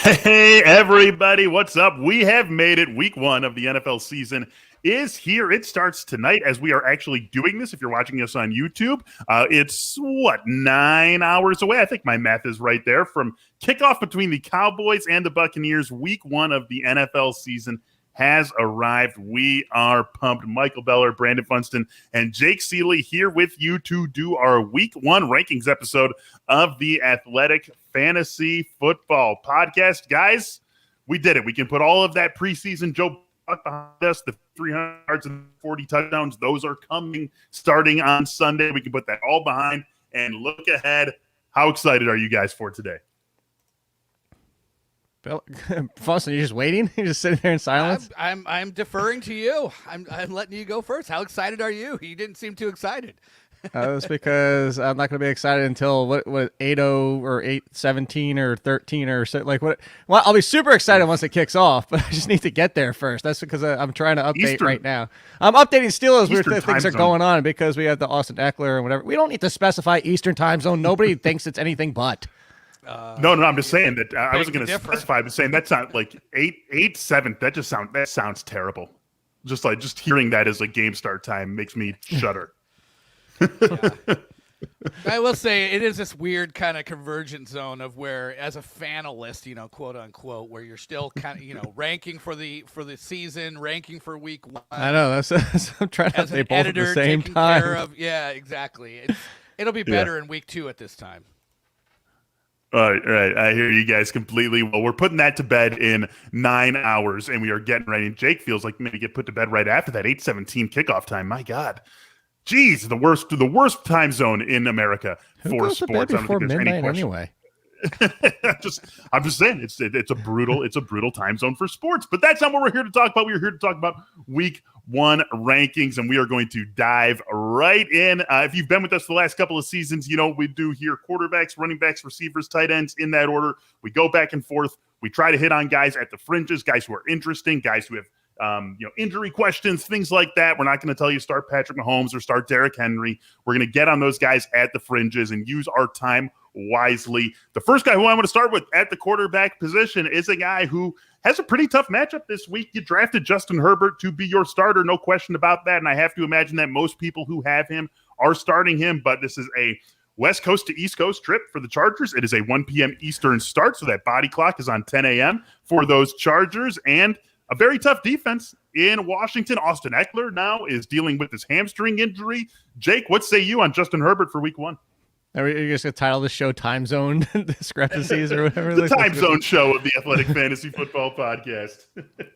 Hey, everybody, what's up? We have made it. Week 1 of the NFL season is here. It starts tonight as we are actually doing this. If you're watching us on YouTube, it's 9 hours away? I think my math is right there from kickoff between the Cowboys and the Buccaneers. Week 1 of the NFL season has arrived. We are pumped. Michael Beller, Brandon Funston, and Jake Seeley here with you to do our Week 1 rankings episode of the Athletic Fantasy Football Podcast. Guys, we did it. We can put all of that preseason Joe Buck behind us, the 300 yards and 40 touchdowns. Those are coming starting on Sunday. We can put that all behind and look ahead. How excited are you guys for today? Funston, you're just waiting? You're just sitting there in silence? I'm deferring to you. I'm letting you go first. How excited are you? You didn't seem too excited. That's because I'm not going to be excited until what 8-0 or 8-17 or 13 or so. Like what? Well, I'll be super excited once it kicks off, but I just need to get there first. That's because I'm trying to update right now. I'm updating Steelers where things are going on because we have the Austin Eckler and whatever. We don't need to specify Eastern time zone. Nobody thinks it's anything but. No, I'm just saying that I wasn't going to specify, but saying that's not like 8-7. That sounds terrible. Just hearing that as a game start time makes me shudder. Yeah. I will say it is this weird kind of convergence zone of where, as a fanalist, quote unquote, where you're still kind of, ranking for the season, ranking for week 1. I know that's I'm trying to say both at the same time. Yeah, exactly. It'll be better in week 2 at this time. All right. I hear you guys completely. Well, we're putting that to bed in 9 hours, and we are getting ready. And Jake feels like maybe get put to bed right after that 8:17 kickoff time. My God. Jeez, the worst time zone in America for sports. To bed before midnight anyway. I'm just saying it's a brutal time zone for sports, but that's not what we're here to talk about. We're here to talk about week 1 rankings, and we are going to dive right in. If you've been with us for the last couple of seasons, we do here quarterbacks, running backs, receivers, tight ends in that order. We go back and forth. We try to hit on guys at the fringes, guys who are interesting, guys who have injury questions, things like that. We're not going to tell you start Patrick Mahomes or start Derrick Henry. We're going to get on those guys at the fringes and use our time wisely. The first guy who I want to start with at the quarterback position is a guy who has a pretty tough matchup this week. You drafted Justin Herbert to be your starter, no question about that. And I have to imagine that most people who have him are starting him, but this is a West Coast to East Coast trip for the Chargers. It is a 1 p.m. Eastern start, so that body clock is on 10 a.m. for those Chargers. And a very tough defense in Washington. Austin Eckler now is dealing with his hamstring injury. Jake, what say you on Justin Herbert for week 1? Are you just going to title the show Time Zone Discrepancies or whatever? The Time Zone show of the Athletic Fantasy Football Podcast.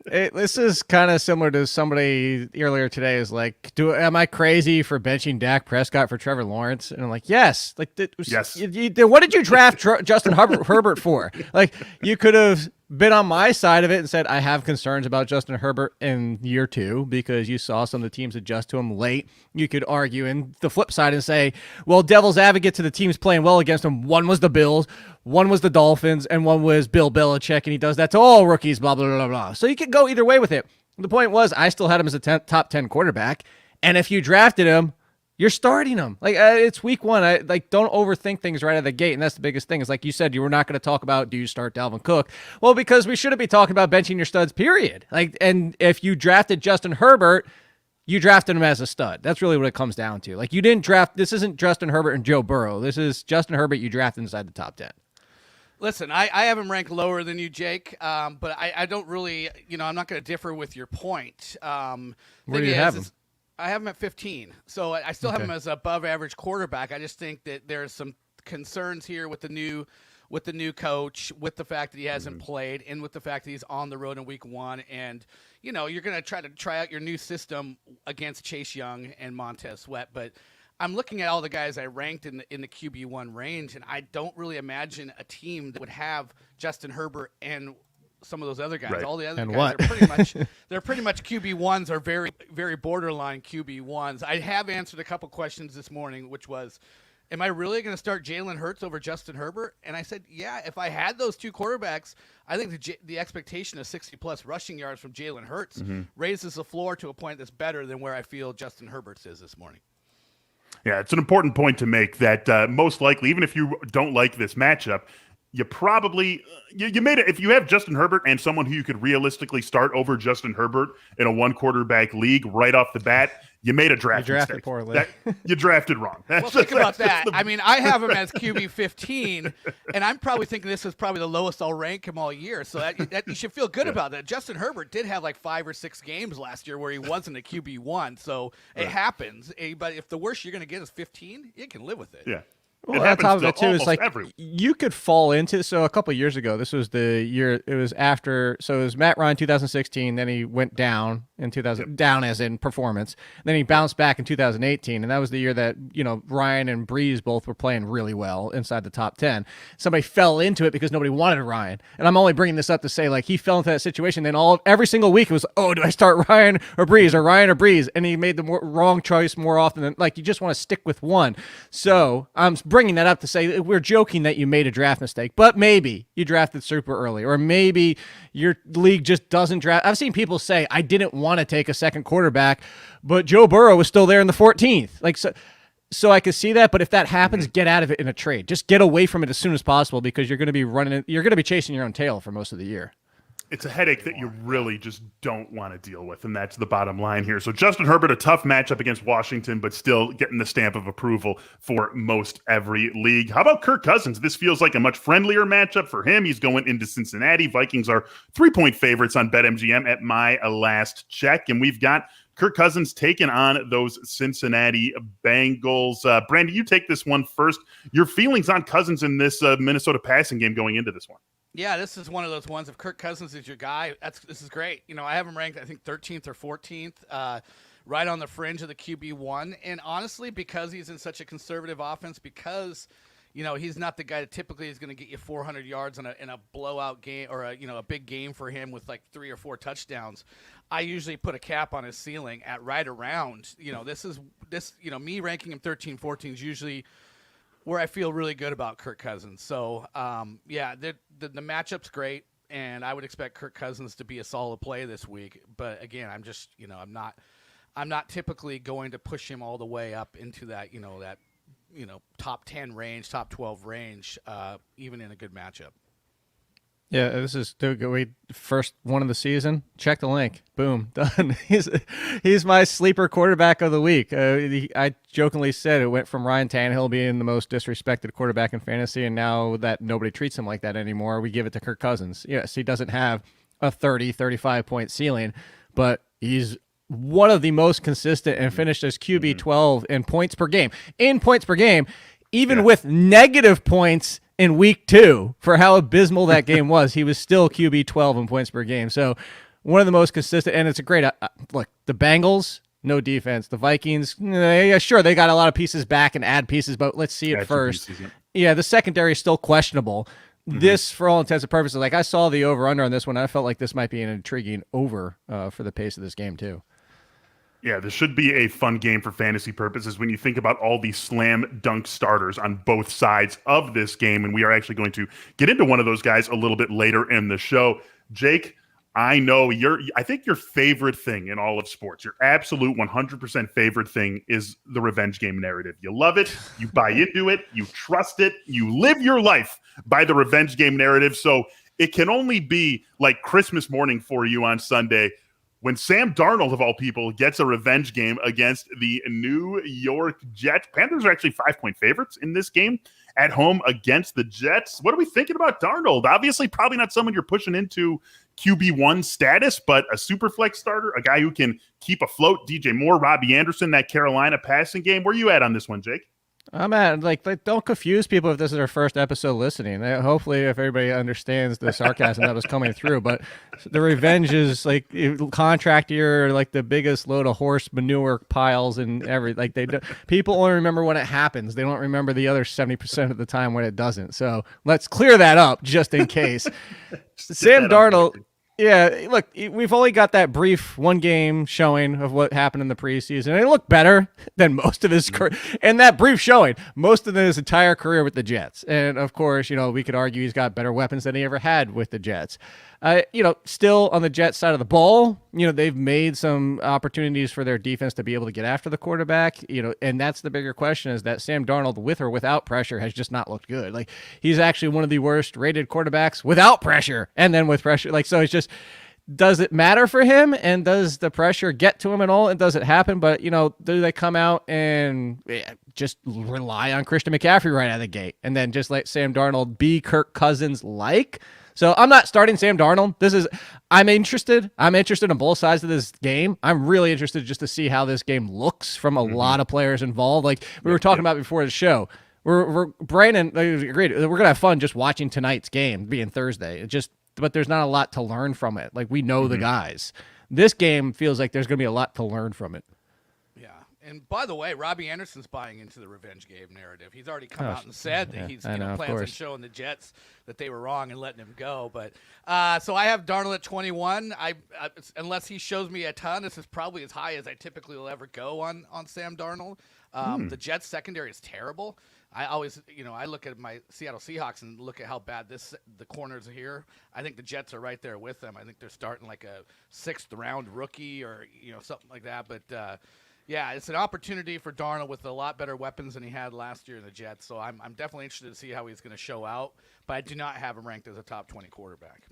This is kind of similar to somebody earlier today is like, am I crazy for benching Dak Prescott for Trevor Lawrence? And I'm like, yes. Yes. What did you draft Justin Herbert for? Like, you could have been on my side of it and said, I have concerns about Justin Herbert in year 2 because you saw some of the teams adjust to him late. You could argue in the flip side and say, well, devil's advocate to the teams playing well against him. One was the Bills, one was the Dolphins, and one was Bill Belichick, and he does that to all rookies, blah, blah, blah, blah. So you could go either way with it. The point was, I still had him as a top 10 quarterback, and if you drafted him, you're starting him. It's week 1. Don't overthink things right out of the gate. And that's the biggest thing. Is like you said, you were not going to talk about, do you start Dalvin Cook? Well, because we shouldn't be talking about benching your studs, period. And if you drafted Justin Herbert, you drafted him as a stud. That's really what it comes down to. You didn't draft, this isn't Justin Herbert and Joe Burrow. This is Justin Herbert you drafted inside the top 10. Listen, I have him ranked lower than you, Jake, but I don't really, I'm not going to differ with your point. Where do you have him? I have him at 15, so I still have him as above average quarterback. I just think that there's some concerns here with the new coach, with the fact that he hasn't played, and with the fact that he's on the road in week 1. And you're going to try out your new system against Chase Young and Montez Sweat. But I'm looking at all the guys I ranked in the QB1 range, and I don't really imagine a team that would have Justin Herbert and some of those other guys. Right. All the other and guys what? They're pretty much QB1s or very, very borderline QB1s. I have answered a couple questions this morning, which was, am I really going to start Jalen Hurts over Justin Herbert? And I said, yeah, if I had those two quarterbacks, I think the expectation of 60-plus rushing yards from Jalen Hurts raises the floor to a point that's better than where I feel Justin Herbert's is this morning. Yeah, it's an important point to make that most likely, even if you don't like this matchup, you probably you made it. If you have Justin Herbert and someone who you could realistically start over Justin Herbert in a one quarterback league right off the bat, you made a draft drafted mistake. poorly. You drafted wrong. Well, think about that. I mean, I have him as QB 15, and I'm probably thinking this is probably the lowest I'll rank him all year. So that you should feel good about that. Justin Herbert did have like 5 or 6 games last year where he wasn't a QB 1, so it happens. But if the worst you're going to get is 15, you can live with it. Yeah. Well, on top of it too, is like everyone. You could fall into. So a couple of years ago, this was the year. It was after. So it was Matt Ryan 2016. Then he went down in 2000, down as in performance. Then he bounced back in 2018, and that was the year that Ryan and Breeze both were playing really well inside the top 10. Somebody fell into it because nobody wanted Ryan, and I'm only bringing this up to say like he fell into that situation. Then every single week it was, oh, do I start Ryan or Breeze or Ryan or Breeze? And he made the wrong choice more often than like you just want to stick with one. So I'm bringing that up to say we're joking that you made a draft mistake, but maybe you drafted super early, or maybe your league just doesn't draft. I've seen people say I didn't want to take a second quarterback, but Joe Burrow was still there in the 14th. Like so I could see that, but if that happens, get out of it in a trade. Just get away from it as soon as possible because you're going to be chasing your own tail for most of the year. It's a headache that you really just don't want to deal with, and that's the bottom line here. So Justin Herbert, a tough matchup against Washington, but still getting the stamp of approval for most every league. How about Kirk Cousins? This feels like a much friendlier matchup for him. He's going into Cincinnati. Vikings are 3-point favorites on BetMGM at my last check, and we've got Kirk Cousins taking on those Cincinnati Bengals. Brandon, you take this one first. Your feelings on Cousins in this Minnesota passing game going into this one? Yeah, this is one of those ones. If Kirk Cousins is your guy, this is great. I have him ranked, I think, 13th or 14th, right on the fringe of the QB1. And honestly, because he's in such a conservative offense, because he's not the guy that typically is going to get you 400 yards in a blowout game or a big game for him with like 3 or 4 touchdowns. I usually put a cap on his ceiling at right around. Me ranking him 13, 14 is usually where I feel really good about Kirk Cousins. So, the matchup's great, and I would expect Kirk Cousins to be a solid play this week. But again, I'm just, I'm not typically going to push him all the way up into that, top 10 range, top 12 range, even in a good matchup. Yeah, this is the first one of the season. Check the link. Boom, done. He's my sleeper quarterback of the week. I jokingly said it went from Ryan Tannehill being the most disrespected quarterback in fantasy, and now that nobody treats him like that anymore, we give it to Kirk Cousins. Yes, he doesn't have a 30, 35-point ceiling, but he's one of the most consistent and finished as QB 12 in points per game. In points per game, even with negative points in week 2 for how abysmal that game was, he was still QB 12 in points per game. So one of the most consistent, and it's a great look. The Bengals, no defense. The Vikings, sure, they got a lot of pieces back and add pieces, but let's see it first. The secondary is still questionable. This, for all intents and purposes, like I saw the over-under on this one. I felt like this might be an intriguing over for the pace of this game too. Yeah, this should be a fun game for fantasy purposes when you think about all these slam dunk starters on both sides of this game. And we are actually going to get into one of those guys a little bit later in the show. Jake, I know I think your favorite thing in all of sports, your absolute 100% favorite thing is the revenge game narrative. You love it. You buy into it. You trust it. You live your life by the revenge game narrative. So it can only be like Christmas morning for you on Sunday when Sam Darnold, of all people, gets a revenge game against the New York Jets. Panthers are actually 5-point favorites in this game at home against the Jets. What are we thinking about Darnold? Obviously, probably not someone you're pushing into QB1 status, but a super flex starter, a guy who can keep afloat. DJ Moore, Robbie Anderson, that Carolina passing game. Where are you at on this one, Jake? I'm at like don't confuse people if this is their first episode listening. Hopefully, if everybody understands the sarcasm that was coming through, but the revenge is like contract year, like the biggest load of horse manure piles and people only remember when it happens. They don't remember the other 70% of the time when it doesn't. So let's clear that up just in case. Sam Darnold. Yeah, look, we've only got that brief one game showing of what happened in the preseason. And it looked better than most of his career. And that brief showing, most of his entire career with the Jets. And of course, we could argue he's got better weapons than he ever had with the Jets. Still on the Jets side of the ball, they've made some opportunities for their defense to be able to get after the quarterback, and that's the bigger question is that Sam Darnold, with or without pressure, has just not looked good. Like, he's actually one of the worst rated quarterbacks without pressure, and then with pressure. Like, so it's just, does it matter for him, and does the pressure get to him at all, and does it happen? But, do they come out and just rely on Christian McCaffrey right out of the gate, and then just let Sam Darnold be Kirk Cousins-like? So I'm not starting Sam Darnold. I'm interested. I'm interested on both sides of this game. I'm really interested just to see how this game looks from a lot of players involved. Like we were talking about before the show. Brandon agreed. We're gonna have fun just watching tonight's game, being Thursday. But there's not a lot to learn from it. Like, we know the guys. This game feels like there's gonna be a lot to learn from it. And by the way, Robbie Anderson's buying into the revenge game narrative. He's already come out and said that he's plans on showing the Jets that they were wrong and letting him go. But so I have Darnold at 21. Unless he shows me a ton, this is probably as high as I typically will ever go on Sam Darnold. The Jets secondary is terrible. I always, I look at my Seattle Seahawks and look at how bad the corners are here. I think the Jets are right there with them. I think they're starting like a 6th round rookie or something like that. But yeah, it's an opportunity for Darnold with a lot better weapons than he had last year in the Jets. So I'm definitely interested to see how he's going to show out. But I do not have him ranked as a top 20 quarterback.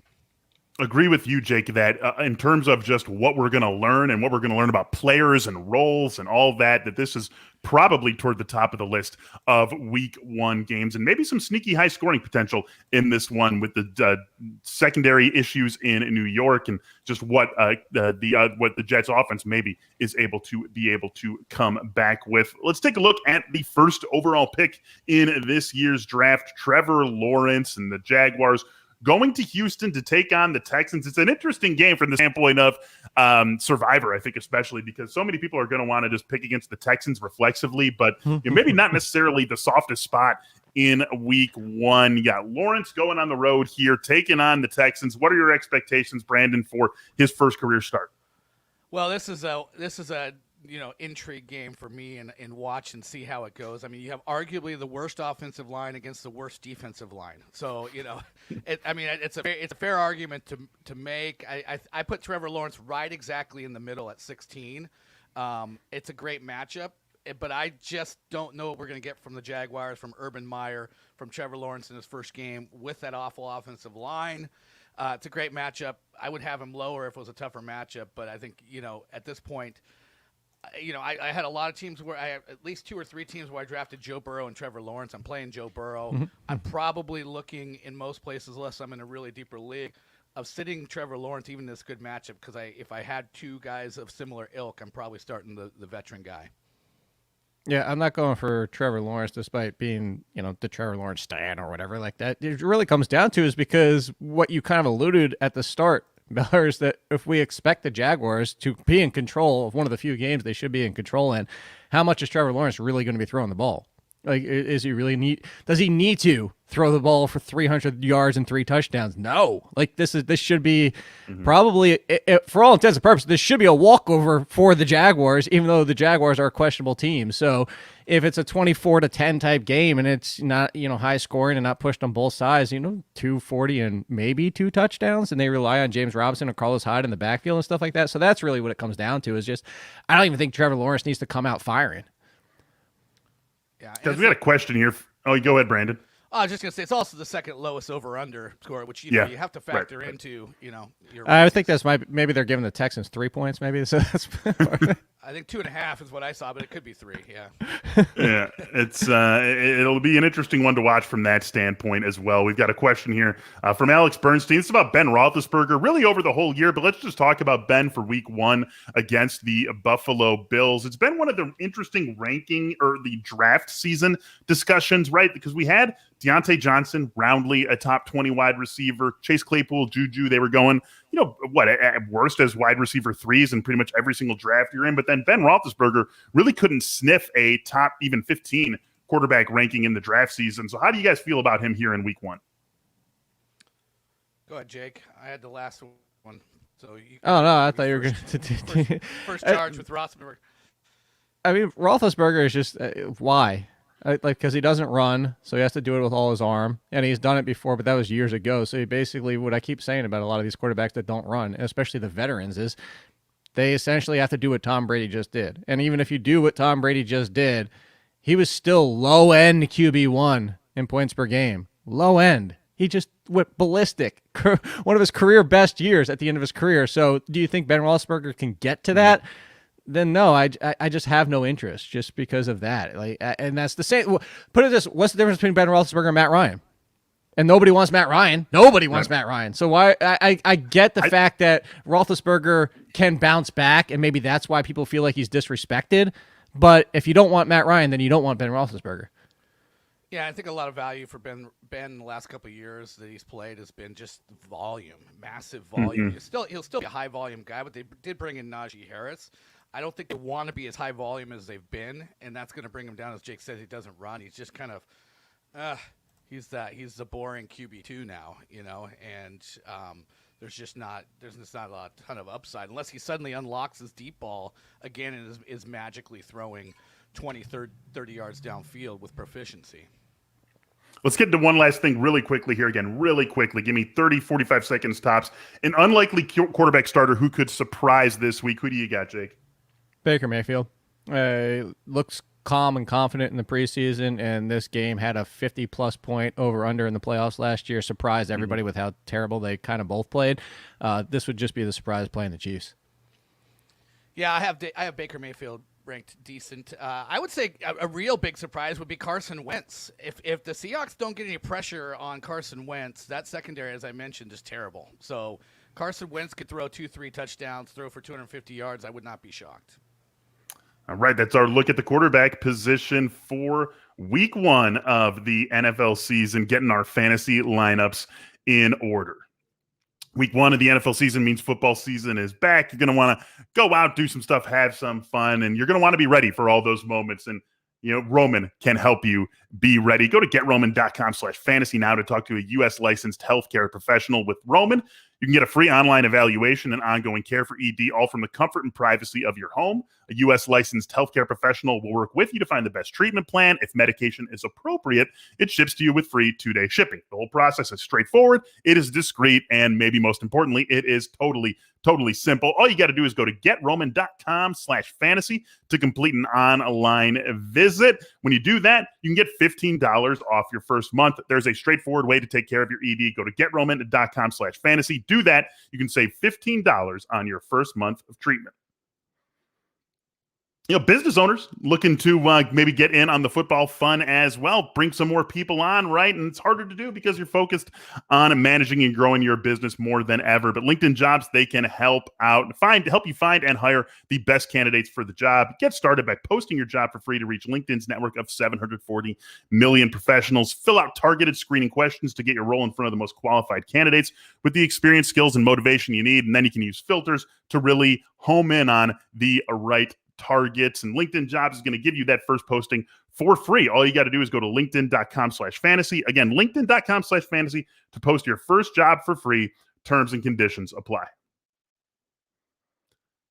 Agree with you, Jake, that in terms of just what we're going to learn and what we're going to learn about players and roles and all that this is probably toward the top of the list of week 1 games, and maybe some sneaky high scoring potential in this one with the secondary issues in New York and just what the Jets offense maybe is able to come back with. Let's take a look at the first overall pick in this year's draft, Trevor Lawrence and the Jaguars going to Houston to take on the Texans. It's an interesting game from the standpoint of Survivor, I think, especially because so many people are going to want to just pick against the Texans reflexively, but maybe not necessarily the softest spot in week 1. Yeah, Lawrence going on the road here, taking on the Texans. What are your expectations, Brandon, for his first career start? Well, this is a intrigue game for me and watch and see how it goes. I mean, you have arguably the worst offensive line against the worst defensive line. So, it's a fair argument to make. I put Trevor Lawrence right exactly in the middle at 16. It's a great matchup, but I just don't know what we're going to get from the Jaguars, from Urban Meyer, from Trevor Lawrence in his first game with that awful offensive line. It's a great matchup. I would have him lower if it was a tougher matchup, but I think, at this point, I had a lot of teams where I have at least 2 or 3 teams where I drafted Joe Burrow and Trevor Lawrence. I'm playing Joe Burrow. I'm probably looking in most places, unless I'm in a really deeper league, of sitting Trevor Lawrence even in this good matchup because if I had 2 guys of similar ilk, I'm probably starting the veteran guy. Yeah, I'm not going for Trevor Lawrence despite being, the Trevor Lawrence stan or whatever like that. It really comes down to is because what you kind of alluded at the start, Miller, is that if we expect the Jaguars to be in control of one of the few games they should be in control in, how much is Trevor Lawrence really going to be throwing the ball? Like, does he need to throw the ball for 300 yards and 3 touchdowns? No. Like, this should be probably, for all intents and purposes, this should be a walkover for the Jaguars, even though the Jaguars are a questionable team. So if it's a 24-10 type game and it's not, high scoring and not pushed on both sides, 240 and maybe 2 touchdowns, and they rely on James Robinson or Carlos Hyde in the backfield and stuff like that. So that's really what it comes down to is just, I don't even think Trevor Lawrence needs to come out firing. Yeah, because we got a question here. Oh, go ahead, Brandon. I was just gonna say it's also the second lowest over/under score, which you have to factor into. I think that's maybe they're giving the Texans 3 points. Maybe so that's. I think 2.5 is what I saw, but it could be 3. Yeah. Yeah, it'll be an interesting one to watch from that standpoint as well. We've got a question here from Alex Bernstein. It's about Ben Roethlisberger, really over the whole year, but let's just talk about Ben for week 1 against the Buffalo Bills. It's been one of the interesting ranking or the draft season discussions, right? Because we had Deontay Johnson, roundly a top 20 wide receiver, Chase Claypool, Juju, they were going, at worst as wide receiver 3s in pretty much every single draft you're in. But then Ben Roethlisberger really couldn't sniff a top even 15 quarterback ranking in the draft season. So how do you guys feel about him here in week 1? Go ahead, Jake. I had the last one. So I thought you were going to first charge with Roethlisberger. I mean, Roethlisberger is just why? because he doesn't run, so he has to do it with all his arm, and he's done it before, but that was years ago. So he basically, what I keep saying about a lot of these quarterbacks that don't run, and especially the veterans, is they essentially have to do what Tom Brady just did. And even if you do what Tom Brady just did, he was still low-end QB1 in points per game. Low-end. He just went ballistic. One of his career best years at the end of his career. So do you think Ben Roethlisberger can get to that? Then no, I just have no interest just because of that. And that's the same. Put it this: what's the difference between Ben Roethlisberger and Matt Ryan? And nobody wants Matt Ryan. Nobody wants Matt Ryan. So why? I get the fact that Roethlisberger can bounce back, and maybe that's why people feel like he's disrespected. But if you don't want Matt Ryan, then you don't want Ben Roethlisberger. Yeah, I think a lot of value for Ben in the last couple of years that he's played has been just volume, massive volume. He'll still be a high volume guy, but they did bring in Najee Harris. I don't think they want to be as high volume as they've been, and that's going to bring him down. As Jake says, he doesn't run. He's just kind of he's the boring QB2 now, and there's just not a ton of upside unless he suddenly unlocks his deep ball again and is magically throwing 20, 30 yards downfield with proficiency. Let's get into one last thing really quickly here again. Really quickly. Give me 30, 45 seconds tops. An unlikely quarterback starter who could surprise this week. Who do you got, Jake? Baker Mayfield. Looks calm and confident in the preseason, and this game had a 50-plus point over-under in the playoffs last year. Surprised everybody with how terrible they kind of both played. This would just be the surprise playing the Chiefs. Yeah, I have Baker Mayfield ranked decent. I would say a real big surprise would be Carson Wentz. If the Seahawks don't get any pressure on Carson Wentz, that secondary, as I mentioned, is terrible. So Carson Wentz could throw 2-3 touchdowns, throw for 250 yards. I would not be shocked. All right, that's our look at the quarterback position for week 1 of the NFL season, getting our fantasy lineups in order. Week 1 of the NFL season means football season is back. You're going to want to go out, do some stuff, have some fun, and you're going to want to be ready for all those moments. And, Roman can help you be ready. Go to GetRoman.com/fantasy now to talk to a U.S. licensed healthcare professional. With Roman, you can get a free online evaluation and ongoing care for ED, all from the comfort and privacy of your home. A U.S. licensed healthcare professional will work with you to find the best treatment plan. If medication is appropriate, it ships to you with free 2-day shipping. The whole process is straightforward. It is discreet, and maybe most importantly, it is totally simple. All you got to do is go to GetRoman.com/fantasy to complete an online visit. When you do that, you can get $15 off your first month. There's a straightforward way to take care of your ED. Go to GetRoman.com/fantasy. Do that. You can save $15 on your first month of treatment. Business owners looking to maybe get in on the football fun as well, bring some more people on, right? And it's harder to do because you're focused on managing and growing your business more than ever. But LinkedIn Jobs, they can help you find and hire the best candidates for the job. Get started by posting your job for free to reach LinkedIn's network of 740 million professionals. Fill out targeted screening questions to get your role in front of the most qualified candidates with the experience, skills, and motivation you need. And then you can use filters to really home in on the right targets, and LinkedIn Jobs is going to give you that first posting for free. All you got to do is go to linkedin.com/fantasy. Again, linkedin.com/fantasy to post your first job for free. Terms and conditions apply.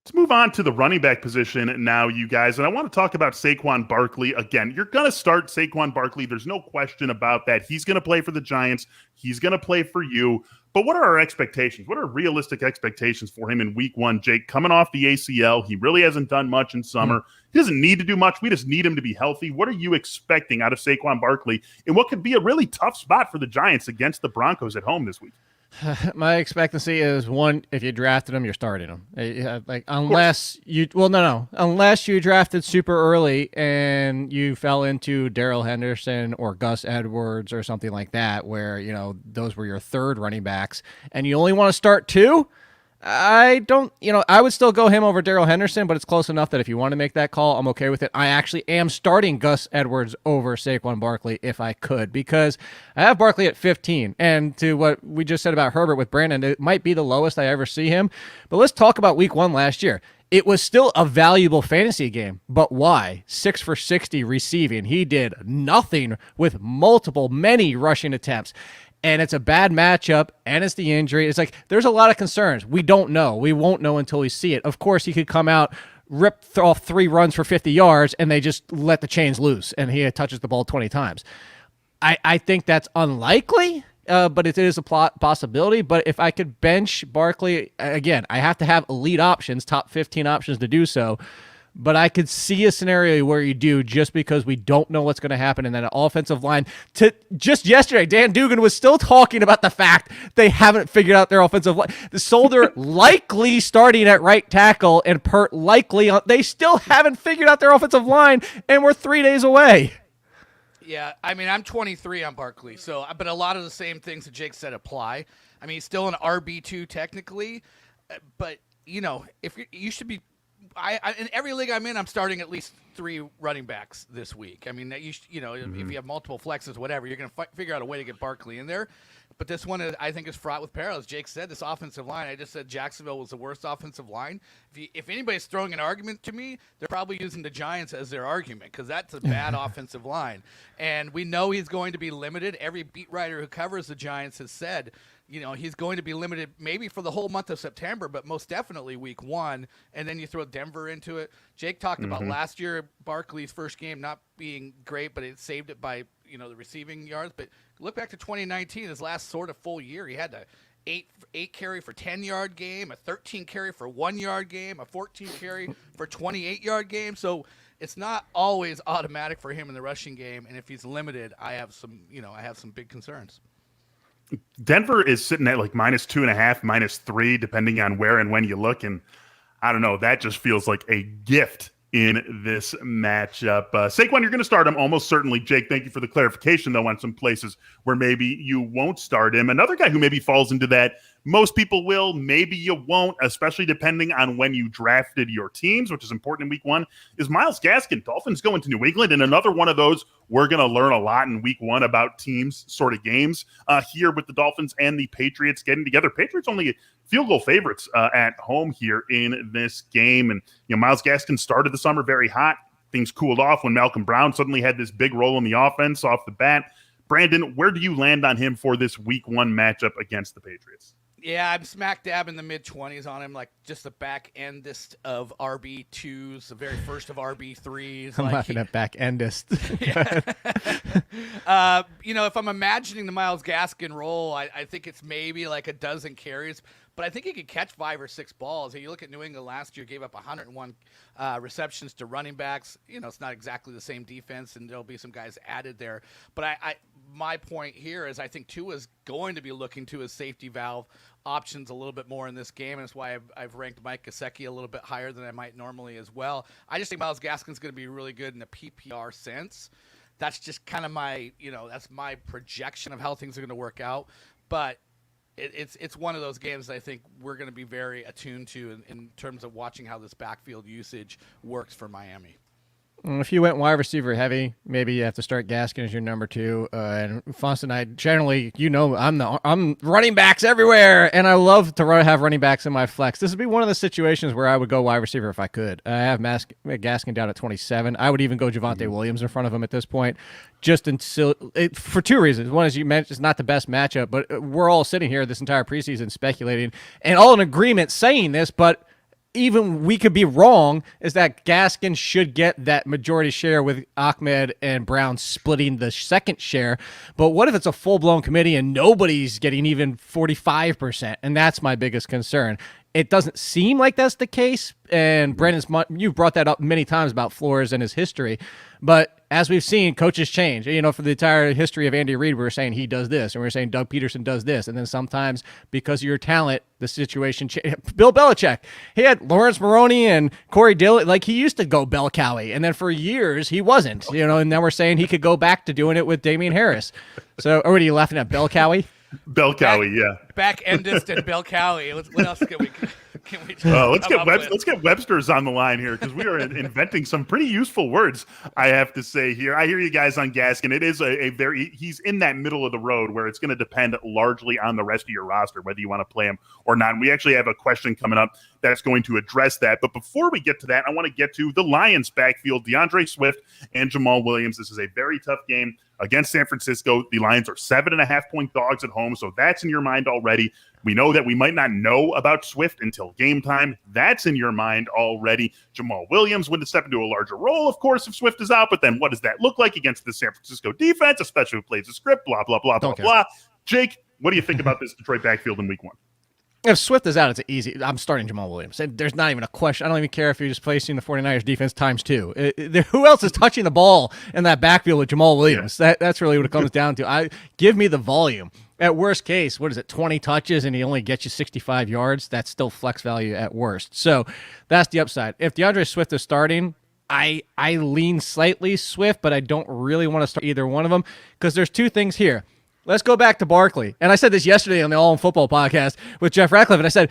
Let's move on to the running back position now, you guys. And I want to talk about Saquon Barkley again. You're going to start Saquon Barkley. There's no question about that. He's going to play for the Giants. He's going to play for you. But what are our expectations? What are realistic expectations for him in week 1, Jake? Coming off the ACL, he really hasn't done much in summer. He doesn't need to do much. We just need him to be healthy. What are you expecting out of Saquon Barkley in what could be a really tough spot for the Giants against the Broncos at home this week? My expectancy is, one, if you drafted him, you're starting him. Unless you drafted super early and you fell into Darrell Henderson or Gus Edwards or something like that, where those were your third running backs, and you only want to start 2. I would still go him over Darrell Henderson, but it's close enough that if you want to make that call, I'm okay with it. I actually am starting Gus Edwards over Saquon Barkley if I could, because I have Barkley at 15. And to what we just said about Herbert with Brandon, it might be the lowest I ever see him. But let's talk about week 1 last year. It was still a valuable fantasy game, but why? 6 for 60 receiving. He did nothing with many rushing attempts. And it's a bad matchup, and it's the injury. It's like there's a lot of concerns. We don't know. We won't know until we see it. Of course, he could come out rip off 3 runs for 50 yards and they just let the chains loose and he touches the ball 20 times. I think that's unlikely, but it is a possibility. But if I could bench Barkley, again, I have to have elite options, top 15 options to do so. But I could see a scenario where you do, just because we don't know what's going to happen in that offensive line. Just yesterday, Dan Dugan was still talking about the fact they haven't figured out their offensive line. The Solder likely starting at right tackle and Pert likely on. They still haven't figured out their offensive line, and we're 3 days away. Yeah, I mean, I'm 23 on Barkley, but a lot of the same things that Jake said apply. I mean, he's still an RB2 technically, but if you should be. In every league I'm in, I'm starting at least 3 running backs this week. I mean, if you have multiple flexes, whatever, you're going to figure out a way to get Barkley in there. But this one, I think, is fraught with peril. As Jake said, this offensive line, I just said Jacksonville was the worst offensive line. If anybody's throwing an argument to me, they're probably using the Giants as their argument, because that's a bad offensive line. And we know he's going to be limited. Every beat writer who covers the Giants has said, he's going to be limited maybe for the whole month of September, but most definitely week 1. And then you throw Denver into it. Jake talked about last year, Barkley's first game not being great, but it saved it by, the receiving yards. But look back to 2019, his last sort of full year. He had a 8 carry for 10-yard game, a 13 carry for 1-yard game, a 14 carry for 28-yard game. So it's not always automatic for him in the rushing game. And if he's limited, I have some big concerns. Denver is sitting at like -2.5, -3, depending on where and when you look. And I don't know, that just feels like a gift in this matchup. Saquon, you're going to start him almost certainly. Jake, thank you for the clarification, though, on some places where maybe you won't start him. Another guy who maybe falls into that, most people will, maybe you won't, especially depending on when you drafted your teams, which is important in week 1, is Myles Gaskin. Dolphins going to New England, and another one of those we're going to learn a lot in week 1 about teams sort of games here with the Dolphins and the Patriots getting together. Patriots only field goal favorites at home here in this game. And, Myles Gaskin started the summer very hot. Things cooled off when Malcolm Brown suddenly had this big role in the offense off the bat. Brandon, where do you land on him for this week 1 matchup against the Patriots? Yeah, I'm smack dab in the mid-20s on him, like just the back-endist of RB2s, the very first of RB3s. I'm laughing at back-endist. If I'm imagining the Myles Gaskin role, I think it's maybe like a dozen carries, but I think he could catch 5 or 6 balls. If you look at New England last year, gave up 101 receptions to running backs. It's not exactly the same defense, and there'll be some guys added there. But my point here is I think Tua is going to be looking to his safety valve options a little bit more in this game, and that's why I've ranked Mike Gesicki a little bit higher than I might normally as well. I just think Myles Gaskin's going to be really good in the PPR sense. That's just kind of my, that's my projection of how things are going to work out. But it's one of those games that I think we're going to be very attuned to in terms of watching how this backfield usage works for Miami. If you went wide receiver heavy, maybe you have to start Gaskin as your number 2. And Funston, I generally, I'm running backs everywhere, and I love to have running backs in my flex. This would be one of the situations where I would go wide receiver if I could. I have Gaskin down at 27. I would even go Javonte Williams in front of him at this point, for 2 reasons. One, as you mentioned, it's not the best matchup, but we're all sitting here this entire preseason speculating and all in agreement saying this, but even we could be wrong, is that Gaskin should get that majority share with Ahmed and Brown splitting the second share. But what if it's a full-blown committee and nobody's getting even 45%? And that's my biggest concern. It doesn't seem like that's the case, and you've brought that up many times about Flores and his history, but as we've seen, coaches change. For the entire history of Andy Reid, we were saying he does this, and we were saying Doug Peterson does this, and then sometimes because of your talent, the situation changed. Bill Belichick, he had Lawrence Maroney and Corey Dillon. Like, he used to go bell cowie, and then for years he wasn't. And now we're saying he could go back to doing it with Damien Harris. So, what are you laughing at, bell cowie? Bell cowie, yeah. Back-endist and bell cowie. What else can we let's get Webster's on the line here, because we are inventing some pretty useful words, I have to say here. I hear you guys on Gaskin. It is he's in that middle of the road where it's going to depend largely on the rest of your roster, whether you want to play him or not. And we actually have a question coming up that's going to address that. But before we get to that, I want to get to the Lions backfield, DeAndre Swift and Jamal Williams. This is a very tough game against San Francisco. The Lions are 7.5-point dogs at home, so that's in your mind already. already. We know that we might not know about Swift until game time. That's in your mind already. Jamal Williams would step into a larger role, of course, if Swift is out. But then what does that look like against the San Francisco defense, especially who plays the script, blah, blah, blah, blah, blah. Jake, what do you think about this Detroit backfield in week 1? If Swift is out, it's easy. I'm starting Jamal Williams. There's not even a question. I don't even care if you're just placing the 49ers defense times 2. Who else is touching the ball in that backfield with Jamal Williams? Yeah. That's really what it comes down to. Give me the volume. At worst case, 20 touches and he only gets you 65 yards? That's still flex value at worst. So that's the upside. If DeAndre Swift is starting, I lean slightly Swift, but I don't really want to start either one of them because there's 2 things here. Let's go back to Barkley. And I said this yesterday on the All in Football podcast with Jeff Ratcliffe, and I said,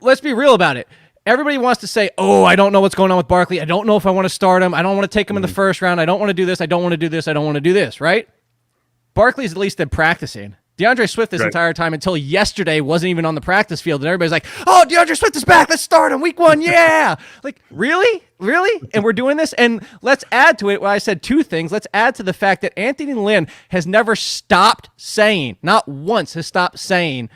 let's be real about it. Everybody wants to say, I don't know what's going on with Barkley. I don't know if I want to start him. I don't want to take him in the first round. I don't want to do this. I don't want to do this. I don't want to do this, right? Barkley's at least been practicing. DeAndre Swift this entire time until yesterday wasn't even on the practice field, and everybody's like, DeAndre Swift is back. Let's start him week 1. Yeah. Like, really? Really? And we're doing this? And let's add to it, I said 2 things. Let's add to the fact that Anthony Lynn has never stopped saying, not once has stopped saying,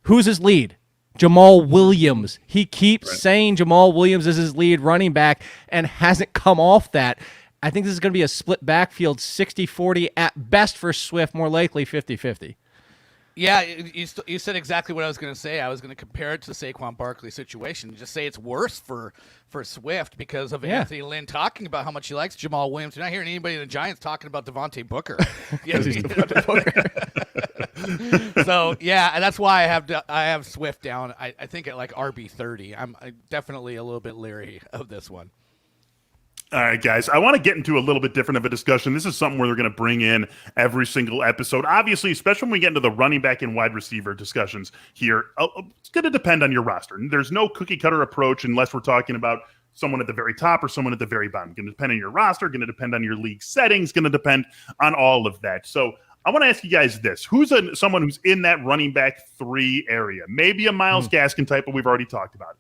who's his lead? Jamal Williams. He keeps saying Jamal Williams is his lead running back and hasn't come off that. I think this is going to be a split backfield 60-40 at best for Swift, more likely 50-50. Yeah, you said exactly what I was going to say. I was going to compare it to the Saquon Barkley situation. Just say it's worse for Swift because of Anthony Lynn talking about how much he likes Jamal Williams. You're not hearing anybody in the Giants talking about Devante Booker. So, yeah, and that's why I have Swift down. I think at like RB30. I'm definitely a little bit leery of this one. All right, guys, I want to get into a little bit different of a discussion. This is something where they're going to bring in every single episode. Obviously, especially when we get into the running back and wide receiver discussions here, it's going to depend on your roster. There's no cookie-cutter approach unless we're talking about someone at the very top or someone at the very bottom. Going to depend on your roster, going to depend on your league settings, going to depend on all of that. So I want to ask you guys this. Who's someone who's in that running back 3 area? Maybe a Myles Gaskin type, but we've already talked about it.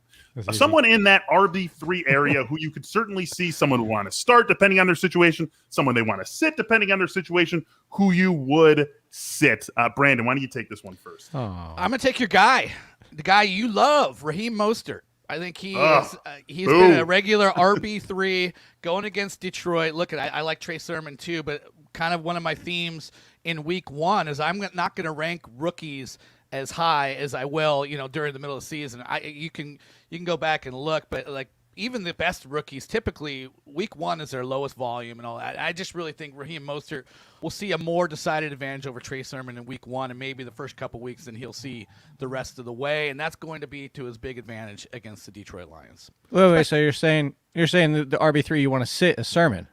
Someone in that RB3 area who you could certainly see someone who want to start depending on their situation, someone they want to sit depending on their situation, who you would sit. Brandon, why don't you take this one first? I'm going to take your guy, the guy you love, Raheem Mostert. I think he's been a regular RB3 going against Detroit. Look, I like Trey Sermon too, but kind of one of my themes in week 1 is I'm not going to rank rookies as high as I will, during the middle of the season. You can go back and look, but like even the best rookies, typically week 1 is their lowest volume and all that. I just really think Raheem Mostert will see a more decided advantage over Trey Sermon in week 1 and maybe the first couple weeks, and he'll see the rest of the way, and that's going to be to his big advantage against the Detroit Lions. Wait, so you're saying the RB3 you want to sit is Sermon?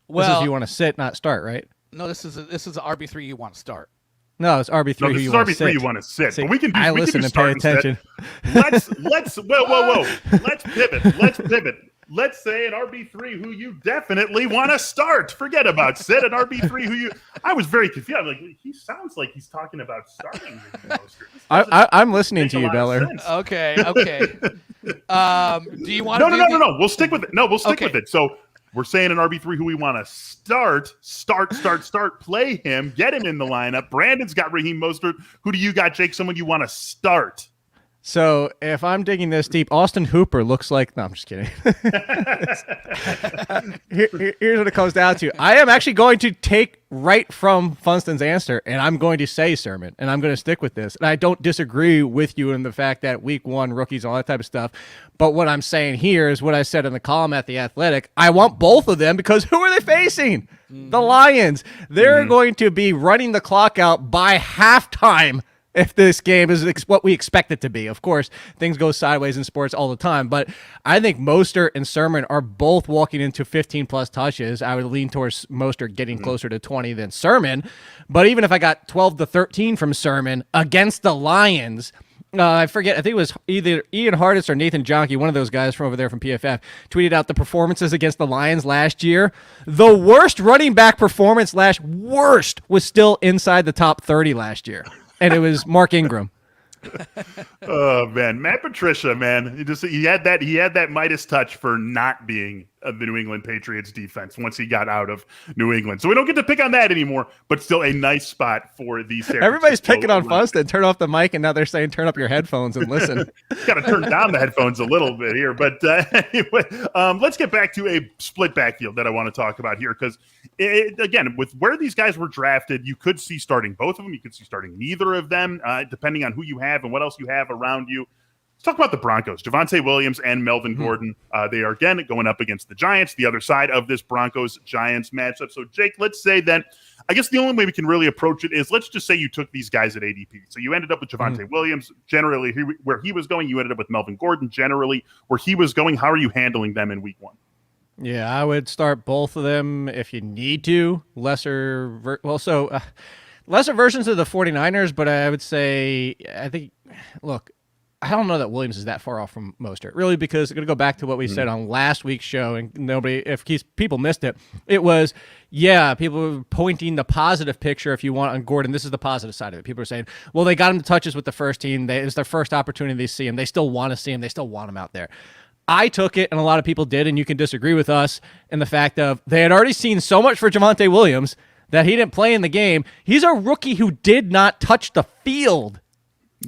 Well, this is you want to sit, not start, right? No, this is a RB3 you want to start. No, it's RB3 who you want to sit. You want to sit. But we can do. I listen and pay attention. Let's whoa. Let's pivot. Let's say an RB3 who you definitely want to start. Forget about sit. An RB3 who you. I was very confused. I'm like, he sounds like he's talking about starting. I'm listening to you, Beller. Okay. Do you want? No. We'll stick with it. No, we'll stick with it. So. We're saying an RB3 who we want to start, play him, get him in the lineup. Brandon's got Raheem Mostert. Who do you got, Jake? Someone you want to start? So if I'm digging this deep, Austin Hooper looks like... No, I'm just kidding. Here's what it comes down to. I am actually going to take right from Funston's answer, and I'm going to say Sermon, and I'm going to stick with this. And I don't disagree with you in the fact that week 1, rookies, all that type of stuff. But what I'm saying here is what I said in the column at The Athletic. I want both of them because who are they facing? The Lions. They're going to be running the clock out by halftime if this game is what we expect it to be. Of course, things go sideways in sports all the time, but I think Mostert and Sermon are both walking into 15-plus touches. I would lean towards Mostert getting closer to 20 than Sermon, but even if I got 12 to 13 from Sermon against the Lions, I forget, I think it was either Ian Hardis or Nathan Jonke, one of those guys from over there from PFF, tweeted out the performances against the Lions last year. The worst running back performance worst was still inside the top 30 last year. And it was Mark Ingram. Oh man, Matt Patricia, man, he had that Midas touch for not being the New England Patriots defense once he got out of New England. So we don't get to pick on that anymore, but still a nice spot for the San Everybody's Francisco picking on Funston. Turn off the mic, and now they're saying turn up your headphones and listen. Got to turn down the headphones a little bit here. But anyway, let's get back to a split backfield that I want to talk about here because, again, with where these guys were drafted, you could see starting both of them. You could see starting neither of them, depending on who you have and what else you have around you. Let's talk about the Broncos. Javonte Williams and Melvin Gordon. They are, again, going up against the Giants, the other side of this Broncos-Giants matchup. So, Jake, let's say that I guess the only way we can really approach it is let's just say you took these guys at ADP. So you ended up with Javonte Williams, generally where he was going. You ended up with Melvin Gordon, generally where he was going. How are you handling them in week one? Yeah, I would start both of them if you need to. Lesser versions of the 49ers, but I would say, look, I don't know that Williams is that far off from Mostert, really, because I'm going to go back to what we said on last week's show, and people missed it, it was, people were pointing the positive picture, if you want, on Gordon. This is the positive side of it. People are saying, well, they got him to touches with the first team. It's their first opportunity to see him. They still want to see him. They still want him out there. I took it, and a lot of people did, and you can disagree with us in the fact of they had already seen so much for Javonte Williams that he didn't play in the game. He's a rookie who did not touch the field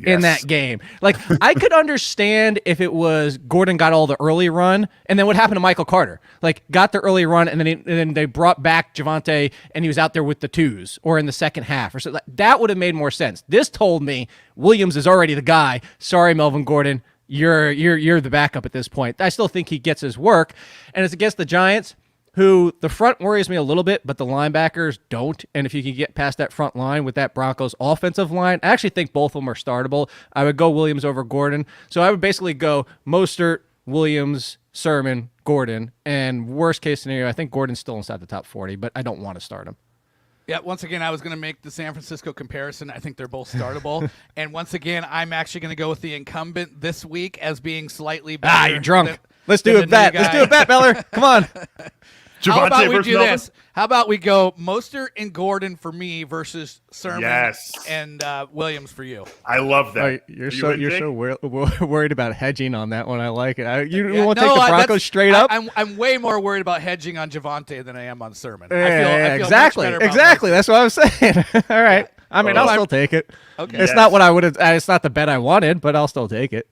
in that game. Like, I could understand if it was Gordon got all the early run, and then what happened to Michael Carter? Like, got the early run, and then they brought back Javonte, and he was out there with the twos, or in the second half, or something. That would have made more sense. This told me Williams is already the guy. Sorry, Melvin Gordon. You're the backup at this point. I still think he gets his work, and it's against the Giants, who the front worries me a little bit, but the linebackers don't. And if you can get past that front line with that Broncos offensive line, I actually think both of them are startable. I would go Williams over Gordon. So I would basically go Mostert, Williams, Sermon, Gordon, and worst case scenario, I think Gordon's still inside the top 40, but I don't want to start him. Yeah, once again, I was going to make the San Francisco comparison. I think they're both startable. And once again, I'm actually going to go with the incumbent this week as being slightly better. You're drunk. Let's do a bet. Let's do a bet, Beller. Come on. How about we do this? How about we go Mostert and Gordon for me versus Sermon and Williams for you? I love that. You're so worried about hedging on that one. I like it. You want to take the Broncos straight up? I'm way more worried about hedging on Javonte than I am on Sermon. I feel exactly. That's what I was saying. All right. I mean, I'll still take it. Okay. It's not what I would have. It's not the bet I wanted, but I'll still take it.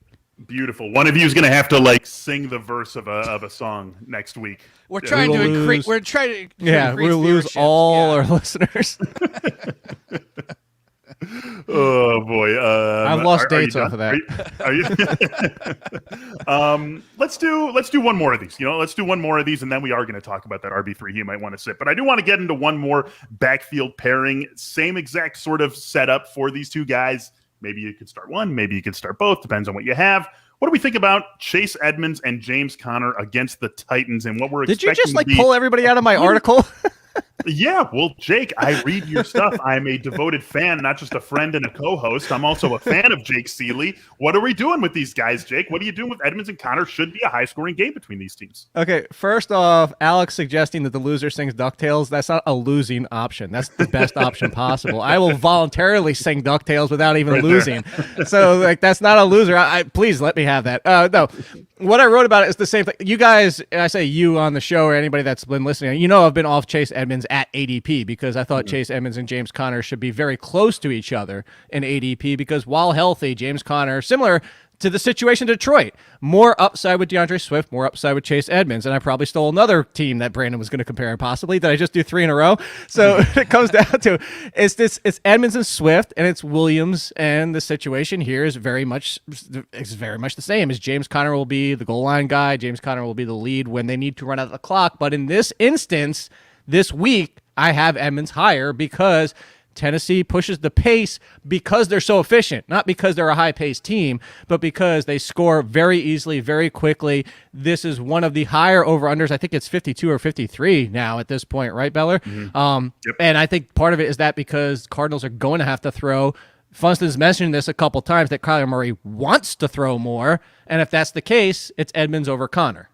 Beautiful. One of you is going to have to sing the verse of a song next week. We're trying to increase. We're trying to. We'll lose all our listeners. Oh boy! I've lost dates off of that. Are you? Let's do one more of these. Let's do one more of these, and then we are going to talk about that RB3 you might want to sit. But I do want to get into one more backfield pairing. Same exact sort of setup for these two guys. Maybe you could start one. Maybe you could start both. Depends on what you have. What do we think about Chase Edmonds and James Conner against the Titans and what we're expecting? Did you just pull everybody out of my article? Yeah, well, Jake, I read your stuff. I'm a devoted fan, not just a friend and a co-host. I'm also a fan of Jake Seeley. What are we doing with these guys, Jake? What are you doing with Edmonds and Conner? Should be a high-scoring game between these teams. Okay, first off, Alex suggesting that the loser sings DuckTales. That's not a losing option. That's the best option possible. I will voluntarily sing DuckTales without even losing. So, that's not a loser. Please let me have that. No. What I wrote about it is the same thing. You guys, and I say you on the show or anybody that's been listening, I've been off Chase Edmonds at ADP because I thought Chase Edmonds and James Conner should be very close to each other in ADP because while healthy, James Conner, similar to the situation in Detroit, more upside with DeAndre Swift, more upside with Chase Edmonds, and I probably stole another team that Brandon was going to compare possibly. Did I just do 3 in a row? So it comes down to it's Edmonds and Swift, and it's Williams, and the situation here is very much the same. As James Conner will be the goal line guy, James Conner will be the lead when they need to run out the clock. But in this instance, this week, I have Edmonds higher because Tennessee pushes the pace because they're so efficient, not because they're a high-paced team, but because they score very easily, very quickly. This is one of the higher over-unders. I think it's 52 or 53 now at this point, right, Beller? Mm-hmm. Yep. And I think part of it is that because Cardinals are going to have to throw. Funston's mentioned this a couple times that Kyler Murray wants to throw more, and if that's the case, it's Edmonds over Conner.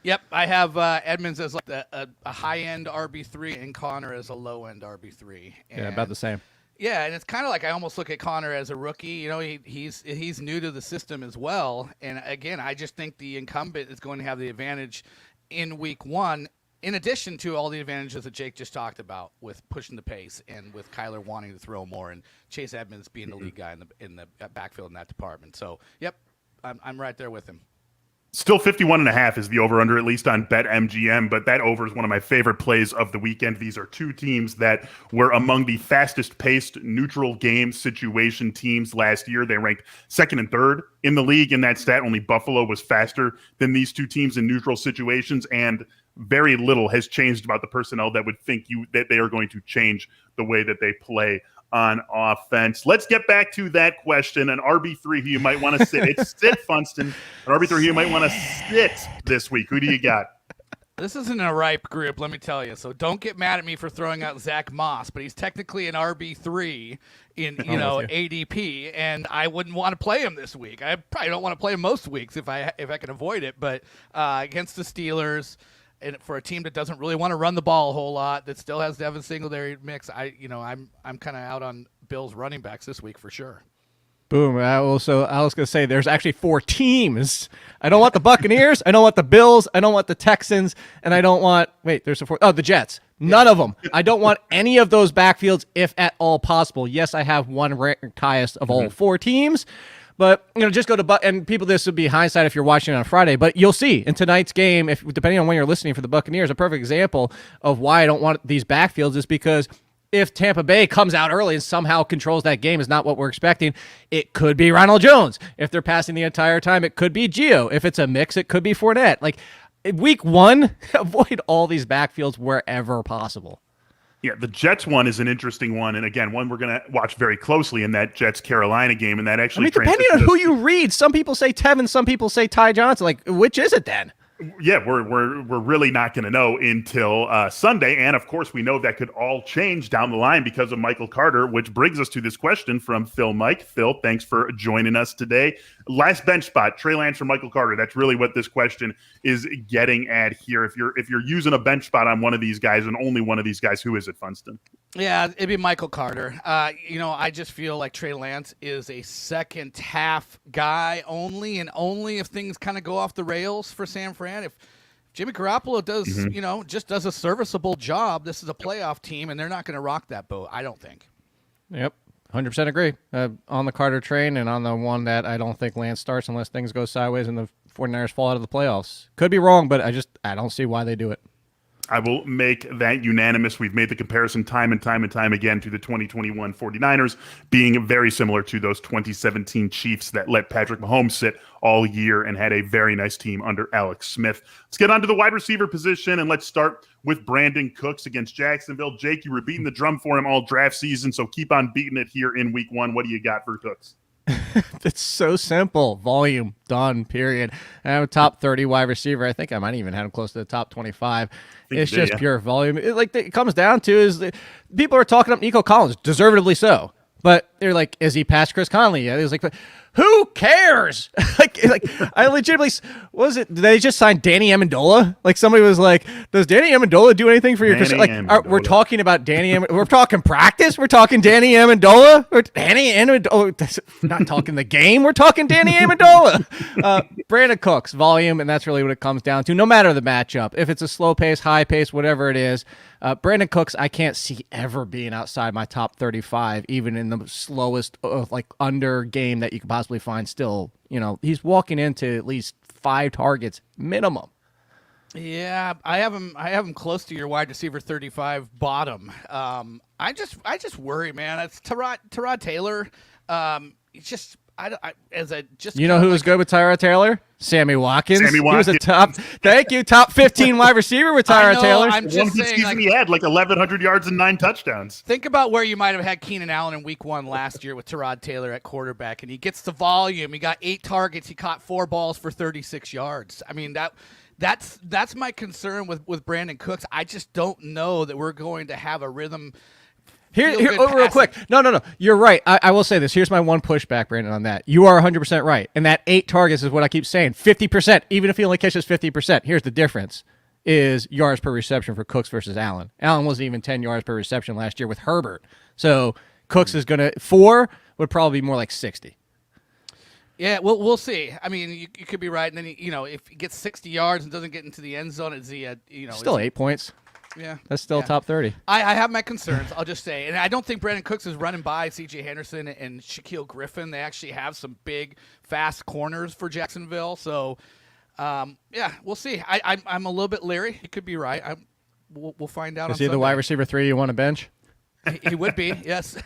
Yep, I have Edmonds as a high-end RB3 and Conner as a low-end RB3. Yeah, about the same. Yeah, and it's kind of like I almost look at Conner as a rookie. He's new to the system as well. And again, I just think the incumbent is going to have the advantage in week one, in addition to all the advantages that Jake just talked about with pushing the pace and with Kyler wanting to throw more and Chase Edmonds being the lead guy in the backfield in that department. So, yep, I'm right there with him. Still 51.5 is the over-under, at least on BetMGM, but that over is one of my favorite plays of the weekend. These are two teams that were among the fastest-paced neutral game situation teams last year. They ranked second and third in the league in that stat. Only Buffalo was faster than these two teams in neutral situations, and very little has changed about the personnel that would think that they are going to change the way that they play on offense. Let's get back to that question. An RB3 who you might want to sit. It's sit Funston. An RB3 who you might want to sit this week. Who do you got? This isn't a ripe group, let me tell you. So don't get mad at me for throwing out Zach Moss, but he's technically an RB3 in ADP, and I wouldn't want to play him this week. I probably don't want to play him most weeks if I can avoid it. But against the Steelers, and for a team that doesn't really want to run the ball a whole lot, that still has Devin Singletary mix, I'm kind of out on Bills running backs this week for sure. Boom. I was going to say there's actually 4 teams. I don't want the Buccaneers. I don't want the Bills. I don't want the Texans. And I don't want – there's a 4th. Oh, the Jets. None of them. I don't want any of those backfields if at all possible. Yes, I have one ranked highest of all 4 teams. But, just go to and people, this would be hindsight if you're watching on Friday, but you'll see in tonight's game, if depending on when you're listening for the Buccaneers, a perfect example of why I don't want these backfields is because if Tampa Bay comes out early and somehow controls that game is not what we're expecting, it could be Ronald Jones. If they're passing the entire time, it could be Gio. If it's a mix, it could be Fournette. Like week 1, avoid all these backfields wherever possible. Yeah, the Jets one is an interesting one, and again, one we're going to watch very closely in that Jets-Carolina game, and that actually depending on who you read, some people say Tevin, some people say Ty Johnson. Like, which is it then? Yeah, we're really not going to know until Sunday, and of course, we know that could all change down the line because of Michael Carter, which brings us to this question from Phil Mike. Phil, thanks for joining us today. Last bench spot, Trey Lance or Michael Carter. That's really what this question is getting at here. If you're using a bench spot on one of these guys and only one of these guys, who is it, Funston? Yeah, it'd be Michael Carter. I just feel like Trey Lance is a second half guy only, and only if things kind of go off the rails for San Fran. If Jimmy Garoppolo does, just does a serviceable job, this is a playoff team, and they're not going to rock that boat, I don't think. Yep, 100% agree. On the Carter train and on the one that I don't think Lance starts unless things go sideways and the 49ers fall out of the playoffs. Could be wrong, but I don't see why they do it. I will make that unanimous. We've made the comparison time and time again to the 2021 49ers being very similar to those 2017 Chiefs that let Patrick Mahomes sit all year and had a very nice team under Alex Smith. Let's get on to the wide receiver position, and let's start with Brandon Cooks against Jacksonville. Jake, you were beating the drum for him all draft season, so keep on beating it here in week 1. What do you got for Cooks? It's so simple. Volume, done, period. I have a top 30 wide receiver. I think I might even have him close to the top 25. It's just pure volume. It comes down to is people are talking up Nico Collins, deservedly so. But they're like, is he past Chris Conley? Yeah, he was like, who cares? like I legitimately, what was it? Did they just sign Danny Amendola? Like somebody was like, does Danny Amendola do anything for your? We're talking about Danny. We're talking practice. We're talking Danny Amendola. Not talking the game. We're talking Danny Amendola. Brandon Cooks, volume, and that's really what it comes down to. No matter the matchup, if it's a slow pace, high pace, whatever it is, Brandon Cooks, I can't see ever being outside my top 35, even in the slowest under game that you could possibly find. Still, he's walking into at least 5 targets minimum. Yeah, I have him close to your wide receiver 35 bottom. I just worry, man. It's Tyrod Taylor. Who was good with Tyrod Taylor? Sammy Watkins. He was a top 15 wide receiver with Tyrod Taylor. I'm just saying, he had 1,100 yards and 9 touchdowns. Think about where you might have had Keenan Allen in week 1 last year with Tyrod Taylor at quarterback, and he gets the volume. He got 8 targets. He caught 4 balls for 36 yards. I mean, that's my concern with Brandon Cooks. I just don't know that we're going to have a rhythm. Here, real quick. No. You're right. I will say this. Here's my one pushback, Brandon, on that. You are 100% right. And that 8 targets is what I keep saying. 50%, even if he only catches 50%. Here's the difference, is yards per reception for Cooks versus Allen. Allen wasn't even 10 yards per reception last year with Herbert. So Cooks is going to, 4 would probably be more like 60. Yeah, well, we'll see. I mean, you could be right, and then if he gets 60 yards and doesn't get into the end zone, still 8 points. Yeah, that's still top 30. I have my concerns. I'll just say, and I don't think Brandon Cooks is running by C.J. Henderson and Shaquille Griffin. They actually have some big, fast corners for Jacksonville. So, we'll see. I'm a little bit leery. He could be right. We'll find out. Is he the wide receiver 3 you want to bench? He would be, yes.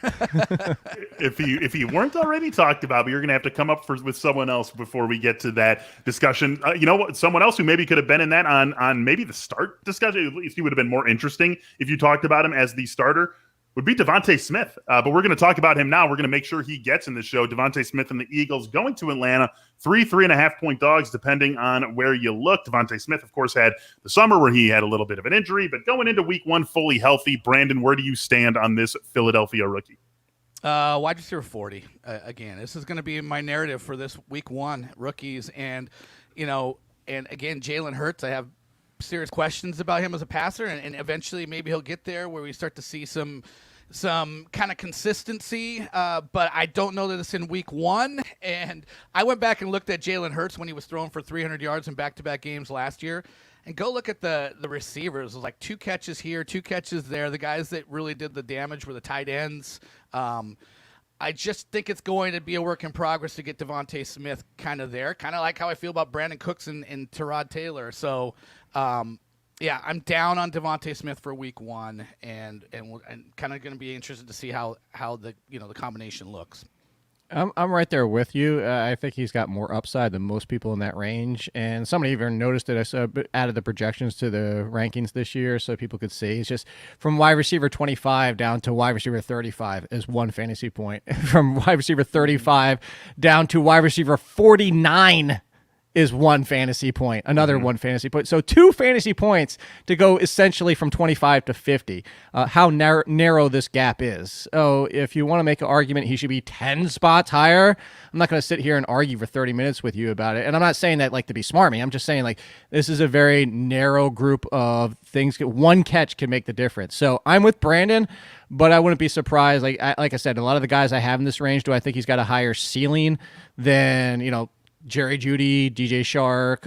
If he weren't already talked about, but you're going to have to come up with someone else before we get to that discussion. You know what? Someone else who maybe could have been in that on maybe the start discussion. At least he would have been more interesting if you talked about him as the starter. Would be Devante Smith. But we're going to talk about him now. We're going to make sure he gets in the show. Devante Smith and the Eagles going to Atlanta. 3.5 point dogs, depending on where you look. Devante Smith, of course, had the summer where he had a little bit of an injury, but going into week 1 fully healthy. Brandon, where do you stand on this Philadelphia rookie? Wide receiver 40. Again, this is going to be my narrative for this week 1 rookies. And, and again, Jalen Hurts, I have serious questions about him as a passer, and eventually maybe he'll get there where we start to see some kind of consistency, but I don't know that it's in week 1. And I went back and looked at Jalen Hurts when he was throwing for 300 yards in back-to-back games last year, and go look at the receivers. It was like 2 catches here, 2 catches there. The guys that really did the damage were the tight ends. I just think it's going to be a work in progress to get Devante Smith kind of there, kind of like how I feel about Brandon Cooks and Tyrod Taylor. So, I'm down on Devante Smith for week 1, and kind of going to be interested to see how the the combination looks. I'm right there with you. I think he's got more upside than most people in that range. And somebody even noticed it. I saw added the projections to the rankings this year so people could see. It's just from wide receiver 25 down to wide receiver 35 is 1 fantasy point. From wide receiver 35 down to wide receiver 49 is 1 fantasy point, another 1 fantasy point. So 2 fantasy points to go essentially from 25 to 50. How narrow this gap is. Oh, if you want to make an argument he should be 10 spots higher, I'm not going to sit here and argue for 30 minutes with you about it. And I'm not saying that like to be smarmy. I'm just saying this is a very narrow group of things. 1 catch can make the difference. So I'm with Brandon, but I wouldn't be surprised. Like I said, a lot of the guys I have in this range, do I think he's got a higher ceiling than, Jerry Jeudy, DJ Shark,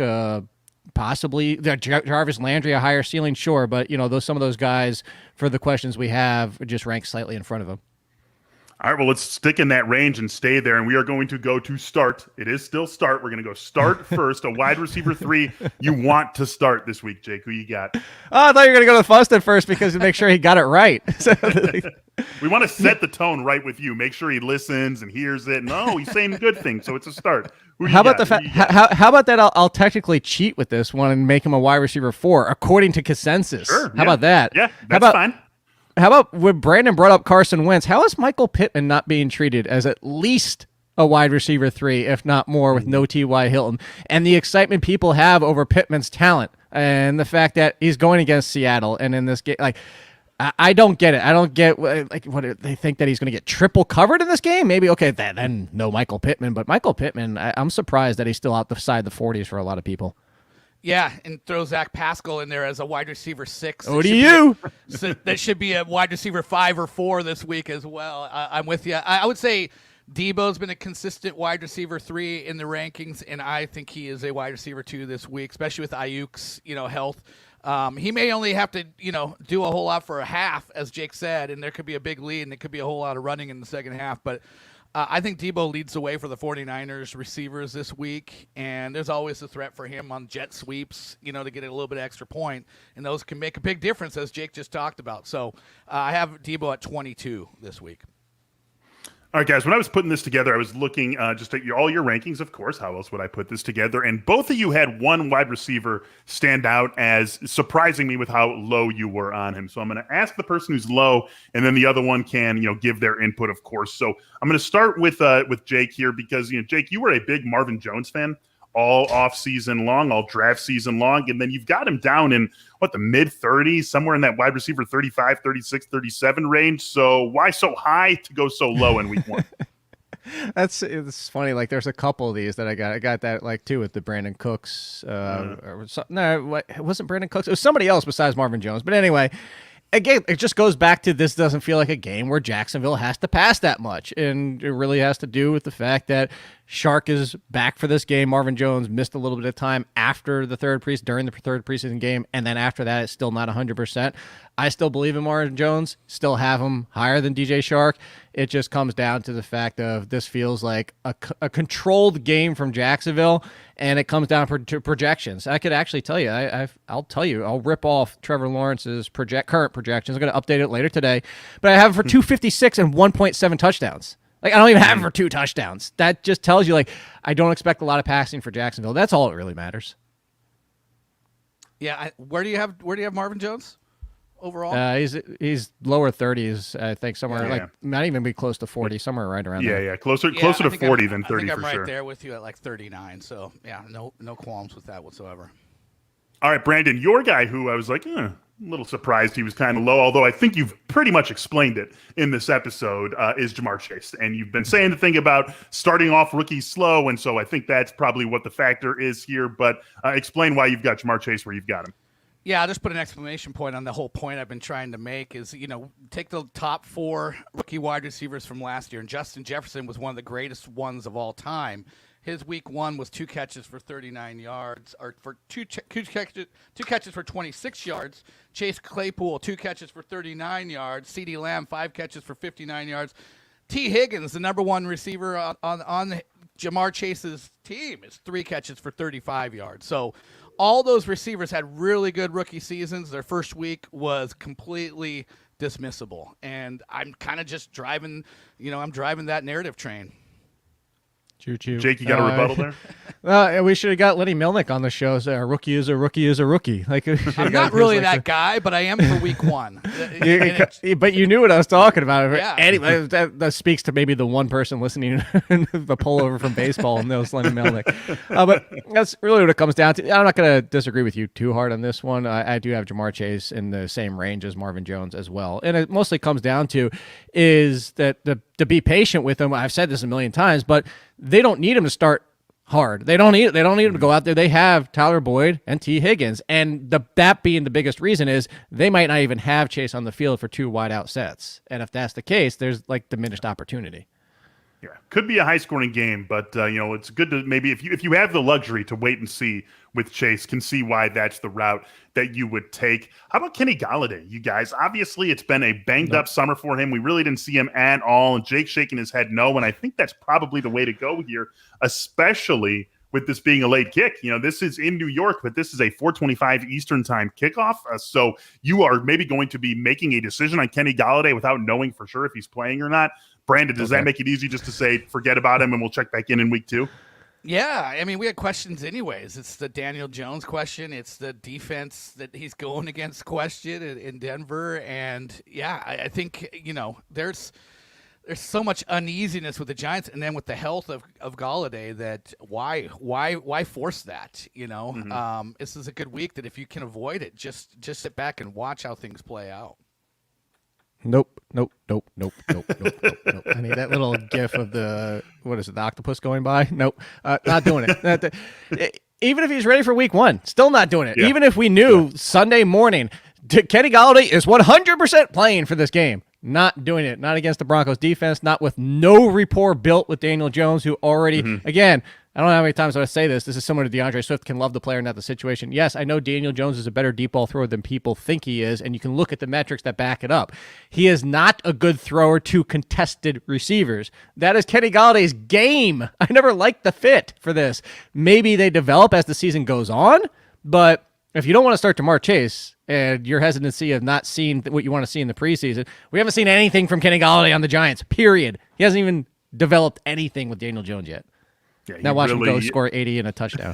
possibly Jarvis Landry, a higher ceiling, sure, but some of those guys, for the questions we have, just rank slightly in front of him. All right, well, let's stick in that range and stay there, and we are going to go to start. It is still start. We're going to go start first, a wide receiver 3 you want to start this week, Jake. Who you got? Oh, I thought you were going to go to Funston first because to make sure he got it right. We want to set the tone right with you. Make sure he listens and hears it. No, he's saying good things, so it's a start. How about how about that? I'll technically cheat with this one and make him a wide receiver 4 according to consensus. Sure, how about that? Yeah, that's fine. How about when Brandon brought up Carson Wentz? How is Michael Pittman not being treated as at least a wide receiver 3, if not more, with no T.Y. Hilton? And the excitement people have over Pittman's talent and the fact that he's going against Seattle and in this game, I don't get it. I don't get what they think that he's going to get triple covered in this game. Maybe then no Michael Pittman, but Michael Pittman, I'm surprised that he's still outside the 40s for a lot of people. Yeah, and throw Zach Pascal in there as a wide receiver 6. ODU. So that should be a wide receiver 5 or 4 this week as well. I'm with you. I would say Debo's been a consistent wide receiver 3 in the rankings, and I think he is a wide receiver 2 this week, especially with Ayuk's health. He may only have to do a whole lot for a half, as Jake said, and there could be a big lead, and it could be a whole lot of running in the second half, but I think Debo leads the way for the 49ers receivers this week, and there's always a threat for him on jet sweeps, to get a little bit of extra point, and those can make a big difference, as Jake just talked about. So I have Debo at 22 this week. All right, guys, when I was putting this together, I was looking just at all your rankings, of course. How else would I put this together? And both of you had 1 wide receiver stand out as surprising me with how low you were on him. So I'm going to ask the person who's low, and then the other one can, give their input, of course. So I'm going to start with Jake here because, Jake, you were a big Marvin Jones fan all off season long, all draft season long. And then you've got him down in the mid 30s, somewhere in that wide receiver 35, 36, 37 range. So why so high to go so low in week 1? It's funny. There's a couple of these that I got that too with the Brandon Cooks. No, it wasn't Brandon Cooks. It was somebody else besides Marvin Jones. But anyway, again, it just goes back to this doesn't feel like a game where Jacksonville has to pass that much. And it really has to do with the fact that Shark is back for this game. Marvin Jones missed a little bit of time during the third preseason game, and then after that, it's still not 100%. I still believe in Marvin Jones, still have him higher than DJ Shark. It just comes down to the fact of this feels like a controlled game from Jacksonville, and it comes down to projections. I could actually tell you, I'll rip off Trevor Lawrence's current projections. I'm going to update it later today, but I have him for 256 and 1.7 touchdowns. Like, I don't even have him for 2 touchdowns. That just tells you, like, I don't expect a lot of passing for Jacksonville. That's all that really matters. Yeah, where do you have Marvin Jones overall? He's lower 30s, I think, somewhere not even be close to 40, somewhere right around there. Yeah, closer to 40 than 30 for sure. I think I'm right there with you at like 39. So yeah, no qualms with that whatsoever. All right, Brandon, your guy who I was like, a little surprised he was kind of low, although I think you've pretty much explained it in this episode, is Ja'Marr Chase. And you've been saying the thing about starting off rookies slow, and so I think that's probably what the factor is here. But explain why you've got Ja'Marr Chase where you've got him. Yeah, I'll just put an exclamation point on the whole point I've been trying to make is, take the top 4 rookie wide receivers from last year, and Justin Jefferson was one of the greatest ones of all time. His week 1 was 2 catches for 39 yards, or for two catches for 26 yards. Chase Claypool, 2 catches for 39 yards. CeeDee Lamb, 5 catches for 59 yards. T. Higgins, the number 1 receiver on Ja'Marr Chase's team, is 3 catches for 35 yards. So all those receivers had really good rookie seasons. Their first week was completely dismissible. And I'm kind of just driving that narrative train. Choo-choo. Jake, you got a rebuttal there? Well, we should have got Lenny Milnick on the show. So a rookie is a rookie is a rookie. Like, I'm not really that guy, but I am for week 1. But you knew what I was talking about. Yeah. Anyway, that speaks to maybe the one person listening the pullover from baseball and knows Lenny Milnick. But that's really what it comes down to. I'm not going to disagree with you too hard on this one. I do have Ja'Marr Chase in the same range as Marvin Jones as well. And it mostly comes down to is that to be patient with him. I've said this a million times, but they don't need him to start hard. They don't need him to go out there. They have Tyler Boyd and T. Higgins, and that being the biggest reason is they might not even have Chase on the field for 2 wide out sets. And if that's the case, there's like diminished opportunity. Yeah, could be a high-scoring game, but it's good to maybe if you have the luxury to wait and see with Chase, can see why that's the route that you would take. How about Kenny Goliday, you guys? Obviously, it's been a banged-up summer for him. We really didn't see him at all, and Jake's shaking his head no, and I think that's probably the way to go here, especially with this being a late kick. This is in New York, but this is a 4:25 Eastern time kickoff, so you are maybe going to be making a decision on Kenny Goliday without knowing for sure if he's playing or not. Brandon, does that make it easy just to say, forget about him and we'll check back in week 2? Yeah, I mean, we had questions anyways. It's the Daniel Jones question. It's the defense that he's going against question in Denver. And, yeah, I think, there's so much uneasiness with the Giants and then with the health of Goliday that why force that, This is a good week that if you can avoid it, just sit back and watch how things play out. Nope. I need that little gif of the octopus going by. Nope, not doing it. Even if he's ready for week 1, still not doing it. Yeah. Even if we knew Sunday morning, Kenny Goliday is 100% playing for this game. Not doing it. Not against the Broncos defense. Not with no rapport built with Daniel Jones, who already, again, I don't know how many times I say this. This is similar to DeAndre Swift. Can love the player, not the situation. Yes, I know Daniel Jones is a better deep ball thrower than people think he is, and you can look at the metrics that back it up. He is not a good thrower to contested receivers. That is Kenny Galladay's game. I never liked the fit for this. Maybe they develop as the season goes on, but if you don't want to start Ja'Marr Chase and your hesitancy of not seeing what you want to see in the preseason, we haven't seen anything from Kenny Goliday on the Giants, period. He hasn't even developed anything with Daniel Jones yet. Yeah, now watch him go score 80 and a touchdown.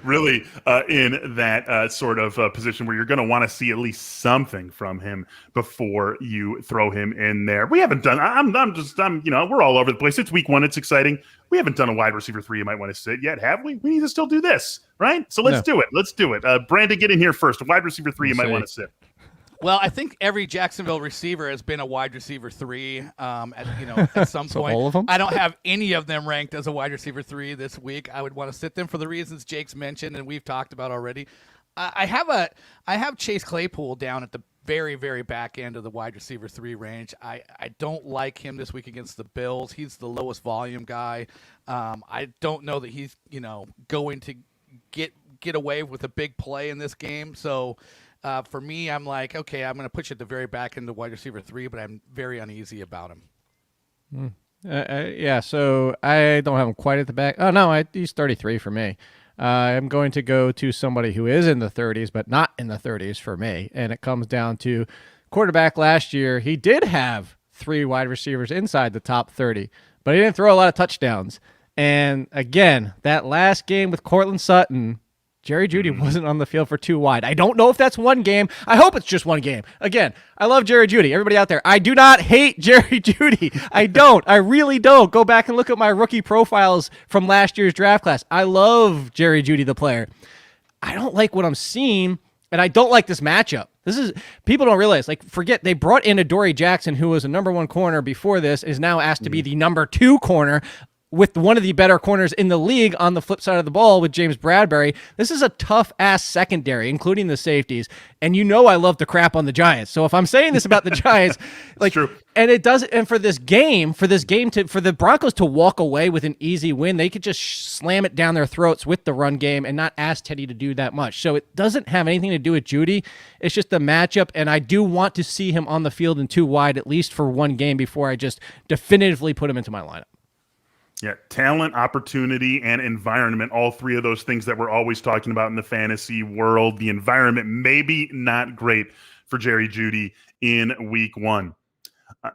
Really in that sort of position where you're going to want to see at least something from him before you throw him in there. We haven't done. We're all over the place. It's week 1. It's exciting. We haven't done a wide receiver 3 you might want to sit yet, have we? We need to still do this, right? So let's do it. Let's do it. Brandon, get in here first. A wide receiver 3 you might want to sit. Well, I think every Jacksonville receiver has been a wide receiver 3 at some So point. all of them? I don't have any of them ranked as a wide receiver 3 this week. I would want to sit them for the reasons Jake's mentioned and we've talked about already. I have Chase Claypool down at the very, very back end of the wide receiver 3 range. I don't like him this week against the Bills. He's the lowest volume guy. I don't know that he's, going to get away with a big play in this game. So for me, I'm like, okay, I'm going to put you at the very back end of wide receiver 3, but I'm very uneasy about him. Yeah, so I don't have him quite at the back. Oh, no, he's 33 for me. I'm going to go to somebody who is in the 30s, but not in the 30s for me. And it comes down to quarterback last year. He did have 3 wide receivers inside the top 30, but he didn't throw a lot of touchdowns. And again, that last game with Cortland Sutton, Jerry Jeudy wasn't on the field for 2 wide. I don't know if that's one game. I hope it's just one game. Again, I love Jerry Jeudy. Everybody out there, I do not hate Jerry Jeudy. I don't. I really don't. Go back and look at my rookie profiles from last year's draft class. I love Jerry Jeudy, the player. I don't like what I'm seeing, and I don't like this matchup. People don't realize, forget, they brought in Adoree Jackson, who was a number 1 corner before this, is now asked to be the number 2 corner, with one of the better corners in the league on the flip side of the ball with James Bradbury. This is a tough-ass secondary, including the safeties. And I love to crap on the Giants. So if I'm saying this about the Giants, true. And it does, and for the Broncos to walk away with an easy win, they could just slam it down their throats with the run game and not ask Teddy to do that much. So it doesn't have anything to do with Jeudy. It's just the matchup, and I do want to see him on the field in 2 wide, at least for one game, before I just definitively put him into my lineup. Yeah, talent, opportunity, and environment, all 3 of those things that we're always talking about in the fantasy world. The environment maybe not great for Jerry Jeudy in week 1.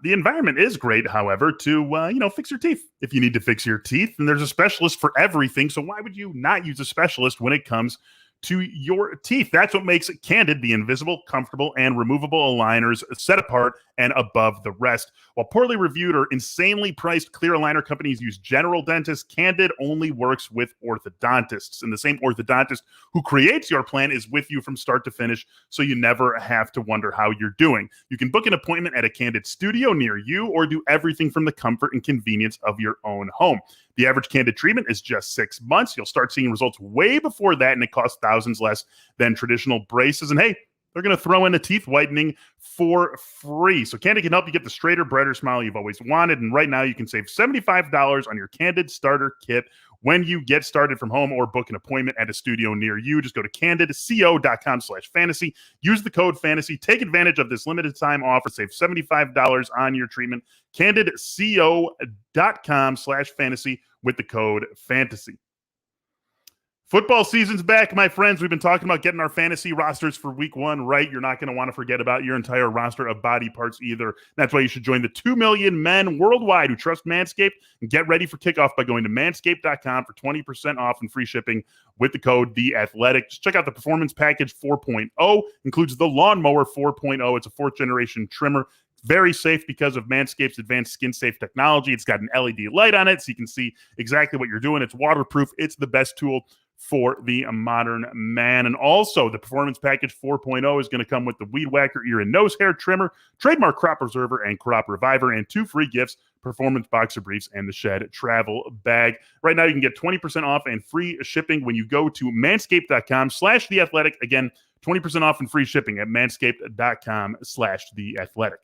The environment is great, however, to fix your teeth. If you need to fix your teeth, and there's a specialist for everything, so why would you not use a specialist when it comes to your teeth? That's what makes Candid the invisible, comfortable, and removable aligners set apart and above the rest. While poorly reviewed or insanely priced clear aligner companies use general dentists, Candid only works with orthodontists. And the same orthodontist who creates your plan is with you from start to finish, so you never have to wonder how you're doing. You can book an appointment at a Candid studio near you or do everything from the comfort and convenience of your own home. The average Candid treatment is just 6 months. You'll start seeing results way before that, and it costs thousands less than traditional braces. And hey, they're going to throw in a teeth whitening for free. So Candid can help you get the straighter, brighter smile you've always wanted. And right now you can save $75 on your Candid starter kit when you get started from home or book an appointment at a studio near you. Just go to candidco.com/fantasy. Use the code fantasy. Take advantage of this limited time offer. Save $75 on your treatment. candidco.com/fantasy with the code fantasy. Football season's back, my friends. We've been talking about getting our fantasy rosters for week 1 right. You're not going to want to forget about your entire roster of body parts either. That's why you should join the 2 million men worldwide who trust Manscaped, and get ready for kickoff by going to manscaped.com for 20% off and free shipping with the code TheAthletic. Just check out the Performance Package 4.0. Includes the Lawnmower 4.0. It's a 4th generation trimmer. Very safe because of Manscaped's advanced skin-safe technology. It's got an LED light on it, so you can see exactly what you're doing. It's waterproof. It's the best tool for the modern man. And also, the Performance Package 4.0 is going to come with the Weed Whacker ear and nose hair trimmer, trademark Crop Preserver and Crop Reviver, and 2 free gifts, Performance Boxer Briefs and the Shed Travel Bag. Right now, you can get 20% off and free shipping when you go to manscaped.com/theathletic. Again, 20% off and free shipping at manscaped.com/theathletic.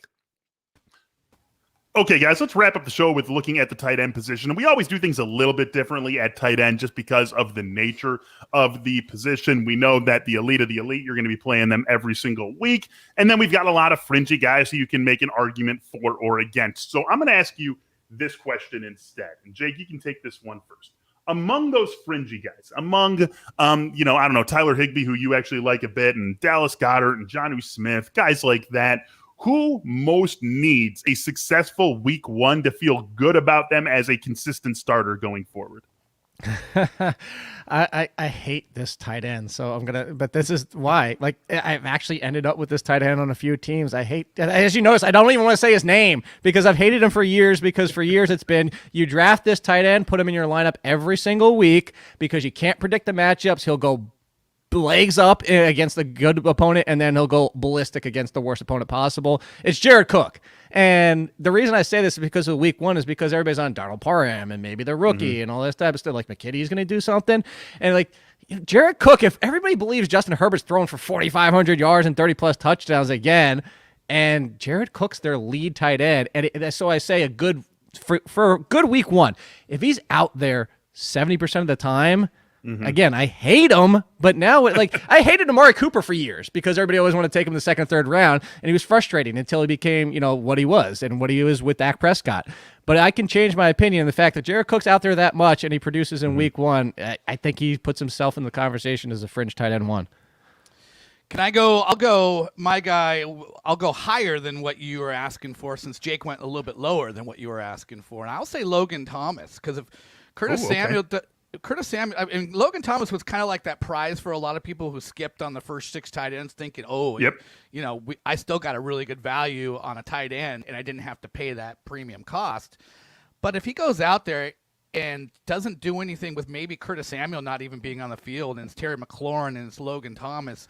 Okay, guys, let's wrap up the show with looking at the tight end position. And we always do things a little bit differently at tight end just because of the nature of the position. We know that the elite of the elite, you're going to be playing them every single week. And then we've got a lot of fringy guys who you can make an argument for or against. So I'm going to ask you this question instead. And Jake, you can take this one first. Among those fringy guys, among, Tyler Higbee, who you actually like a bit, and Dallas Goedert and Jonnu Smith, guys like that, who most needs a successful week 1 to feel good about them as a consistent starter going forward? I hate this tight end, so but this is why. I've actually ended up with this tight end on a few teams. I hate, as you notice, I don't even want to say his name because I've hated him for years, because for years it's been, you draft this tight end, put him in your lineup every single week because you can't predict the matchups. He'll go legs up against a good opponent, and then he'll go ballistic against the worst opponent possible. It's Jared Cook. And the reason I say this is because of week 1 is because everybody's on Darnell Parham and maybe the rookie and all this type of stuff. Like, McKinney's going to do something. And Jared Cook, if everybody believes Justin Herbert's throwing for 4,500 yards and 30-plus touchdowns again, and Jared Cook's their lead tight end, and so I say for a good week one, if he's out there 70% of the time, again, I hate him, but now I hated Amari Cooper for years because everybody always wanted to take him the second, third round, and he was frustrating until he became, what he was and what he was with Dak Prescott. But I can change my opinion in the fact that Jared Cook's out there that much and he produces in week one. I think he puts himself in the conversation as a fringe tight end one. Can I go? I'll go, my guy. I'll go higher than what you were asking for since Jake went a little bit lower than what you were asking for. And I'll say Logan Thomas because if Curtis Samuel. I mean, Logan Thomas was kind of like that prize for a lot of people who skipped on the first 6 tight ends thinking, I still got a really good value on a tight end and I didn't have to pay that premium cost. But if he goes out there and doesn't do anything with maybe Curtis Samuel not even being on the field and it's Terry McLaurin and it's Logan Thomas,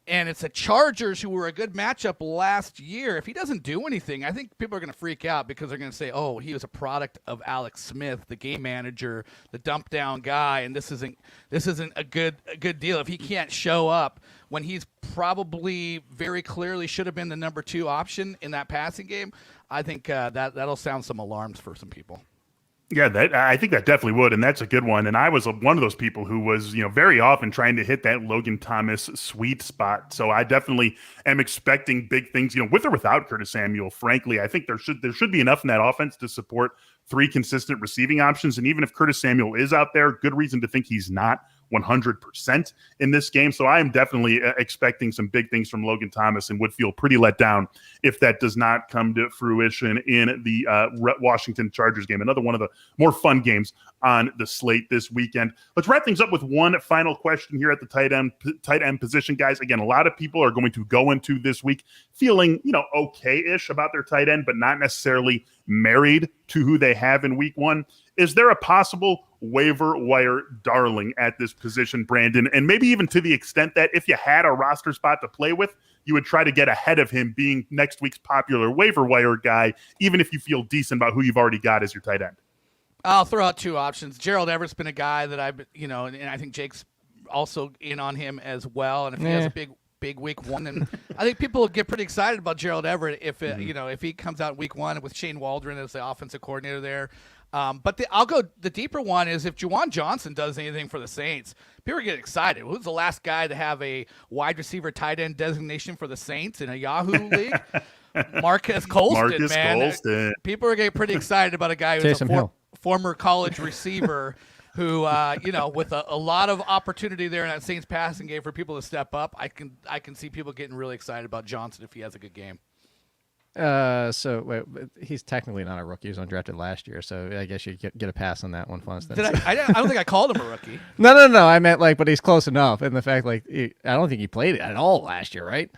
and it's the Chargers who were a good matchup last year. If he doesn't do anything, I think people are going to freak out because they're going to say, oh, he was a product of Alex Smith, the game manager, the dump down guy, and this isn't a good deal. If he can't show up when he's probably very clearly should have been the number 2 option in that passing game, I think that'll sound some alarms for some people. Yeah, I think that definitely would, and that's a good one. And I was one of those people who was, very often trying to hit that Logan Thomas sweet spot. So I definitely am expecting big things, with or without Curtis Samuel. Frankly, I think there should be enough in that offense to support 3 consistent receiving options. And even if Curtis Samuel is out there, good reason to think he's not 100% in this game. So I am definitely expecting some big things from Logan Thomas and would feel pretty let down if that does not come to fruition in the Washington Chargers game. Another one of the more fun games on the slate this weekend. Let's wrap things up with one final question here at the tight end position, guys. Again, a lot of people are going to go into this week feeling, okay-ish about their tight end, but not necessarily married to who they have in week one. Is there a possible waiver wire darling at this position, Brandon? And maybe even to the extent that if you had a roster spot to play with, you would try to get ahead of him being next week's popular waiver wire guy, even if you feel decent about who you've already got as your tight end. I'll throw out 2 options. Gerald Everett's been a guy that I've, and I think Jake's also in on him as well. And if he has a big week one, and I think people will get pretty excited about Gerald Everett if if he comes out week one with Shane Waldron as the offensive coordinator there. But I'll go the deeper one is if Juwan Johnson does anything for the Saints, people get excited. Who's the last guy to have a wide receiver tight end designation for the Saints in a Yahoo league? Marquez Colston, man. People are getting pretty excited about a guy who's a former college receiver who, with a lot of opportunity there in that Saints passing game for people to step up. I can see people getting really excited about Johnson if he has a good game. So wait, he's technically not a rookie. He was undrafted last year, so I guess you get a pass on that one, Funston. I don't think I called him a rookie. No. I meant but he's close enough. And the fact, I don't think he played it at all last year, right?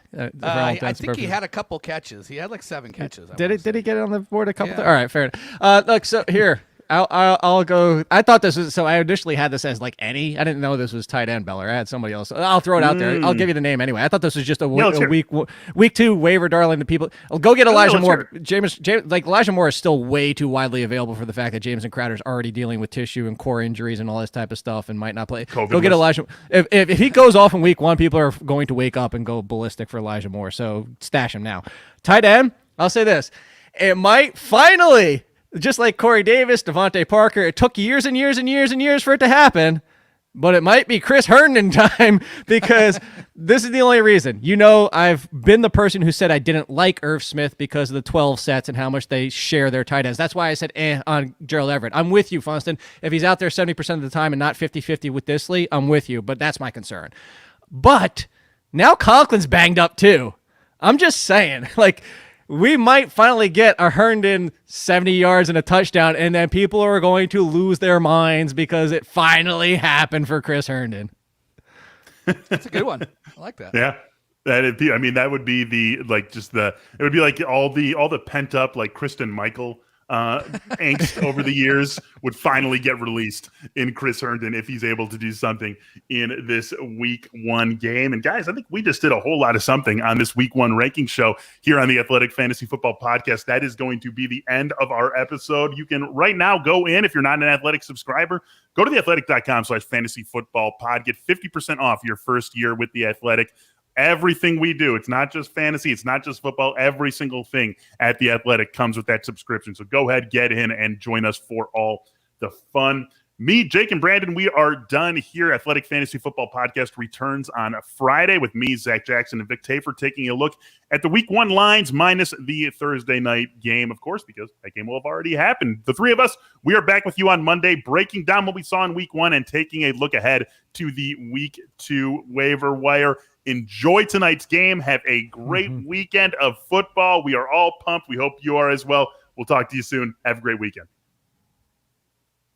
I think he had a couple catches. He had 7 catches. Did he get it on the board a couple? Yeah. All right, fair enough. Look, so here. I'll go. I thought this was so. I initially had this as any. I didn't know this was tight end Beller. I had somebody else. I'll throw it out there. I'll give you the name anyway. I thought this was just a week 2 waiver darling to people. I'll go get Elijah Moore. James, Elijah Moore is still way too widely available for the fact that Jameson Crowder's already dealing with tissue and core injuries and all this type of stuff and might not play. Go get Elijah. If he goes off in week 1, people are going to wake up and go ballistic for Elijah Moore. So stash him now. Tight end. I'll say this. It might finally. Just like Corey Davis, Devontae Parker, it took years and years and years and years for it to happen, but it might be Chris Herndon time because this is the only reason. I've been the person who said I didn't like Irv Smith because of the 12 sets and how much they share their tight ends. That's why I said on Gerald Everett. I'm with you, Funston. If he's out there 70% of the time and not 50-50 with Disley, I'm with you, but that's my concern. But now Conklin's banged up too. I'm just saying, we might finally get a Herndon 70 yards and a touchdown, and then people are going to lose their minds because it finally happened for Chris Herndon. That's a good one. I like that. Yeah. That would be the it would be like all the pent up Kristen Michael angst over the years would finally get released in Chris Herndon if he's able to do something in this week 1 game. And guys, I think we just did a whole lot of something on this week 1 ranking show here on the Athletic Fantasy Football Podcast. That is going to be the end of our episode. You can right now go in, if you're not an Athletic subscriber, go to theathletic.com/fantasyfootballpod. Get 50% off your first year with the Athletic. Everything we do, it's not just fantasy, it's not just football. Every single thing at The Athletic comes with that subscription. So go ahead, get in, and join us for all the fun. Me, Jake, and Brandon, we are done here. Athletic Fantasy Football Podcast returns on Friday with me, Zach Jackson, and Vic Tafer taking a look at the week 1 lines minus the Thursday night game, of course, because that game will have already happened. The three of us, we are back with you on Monday, breaking down what we saw in week 1 and taking a look ahead to the week 2 waiver wire. Enjoy tonight's game. Have a great weekend of football. We are all pumped. We hope you are as well. We'll talk to you soon. Have a great weekend.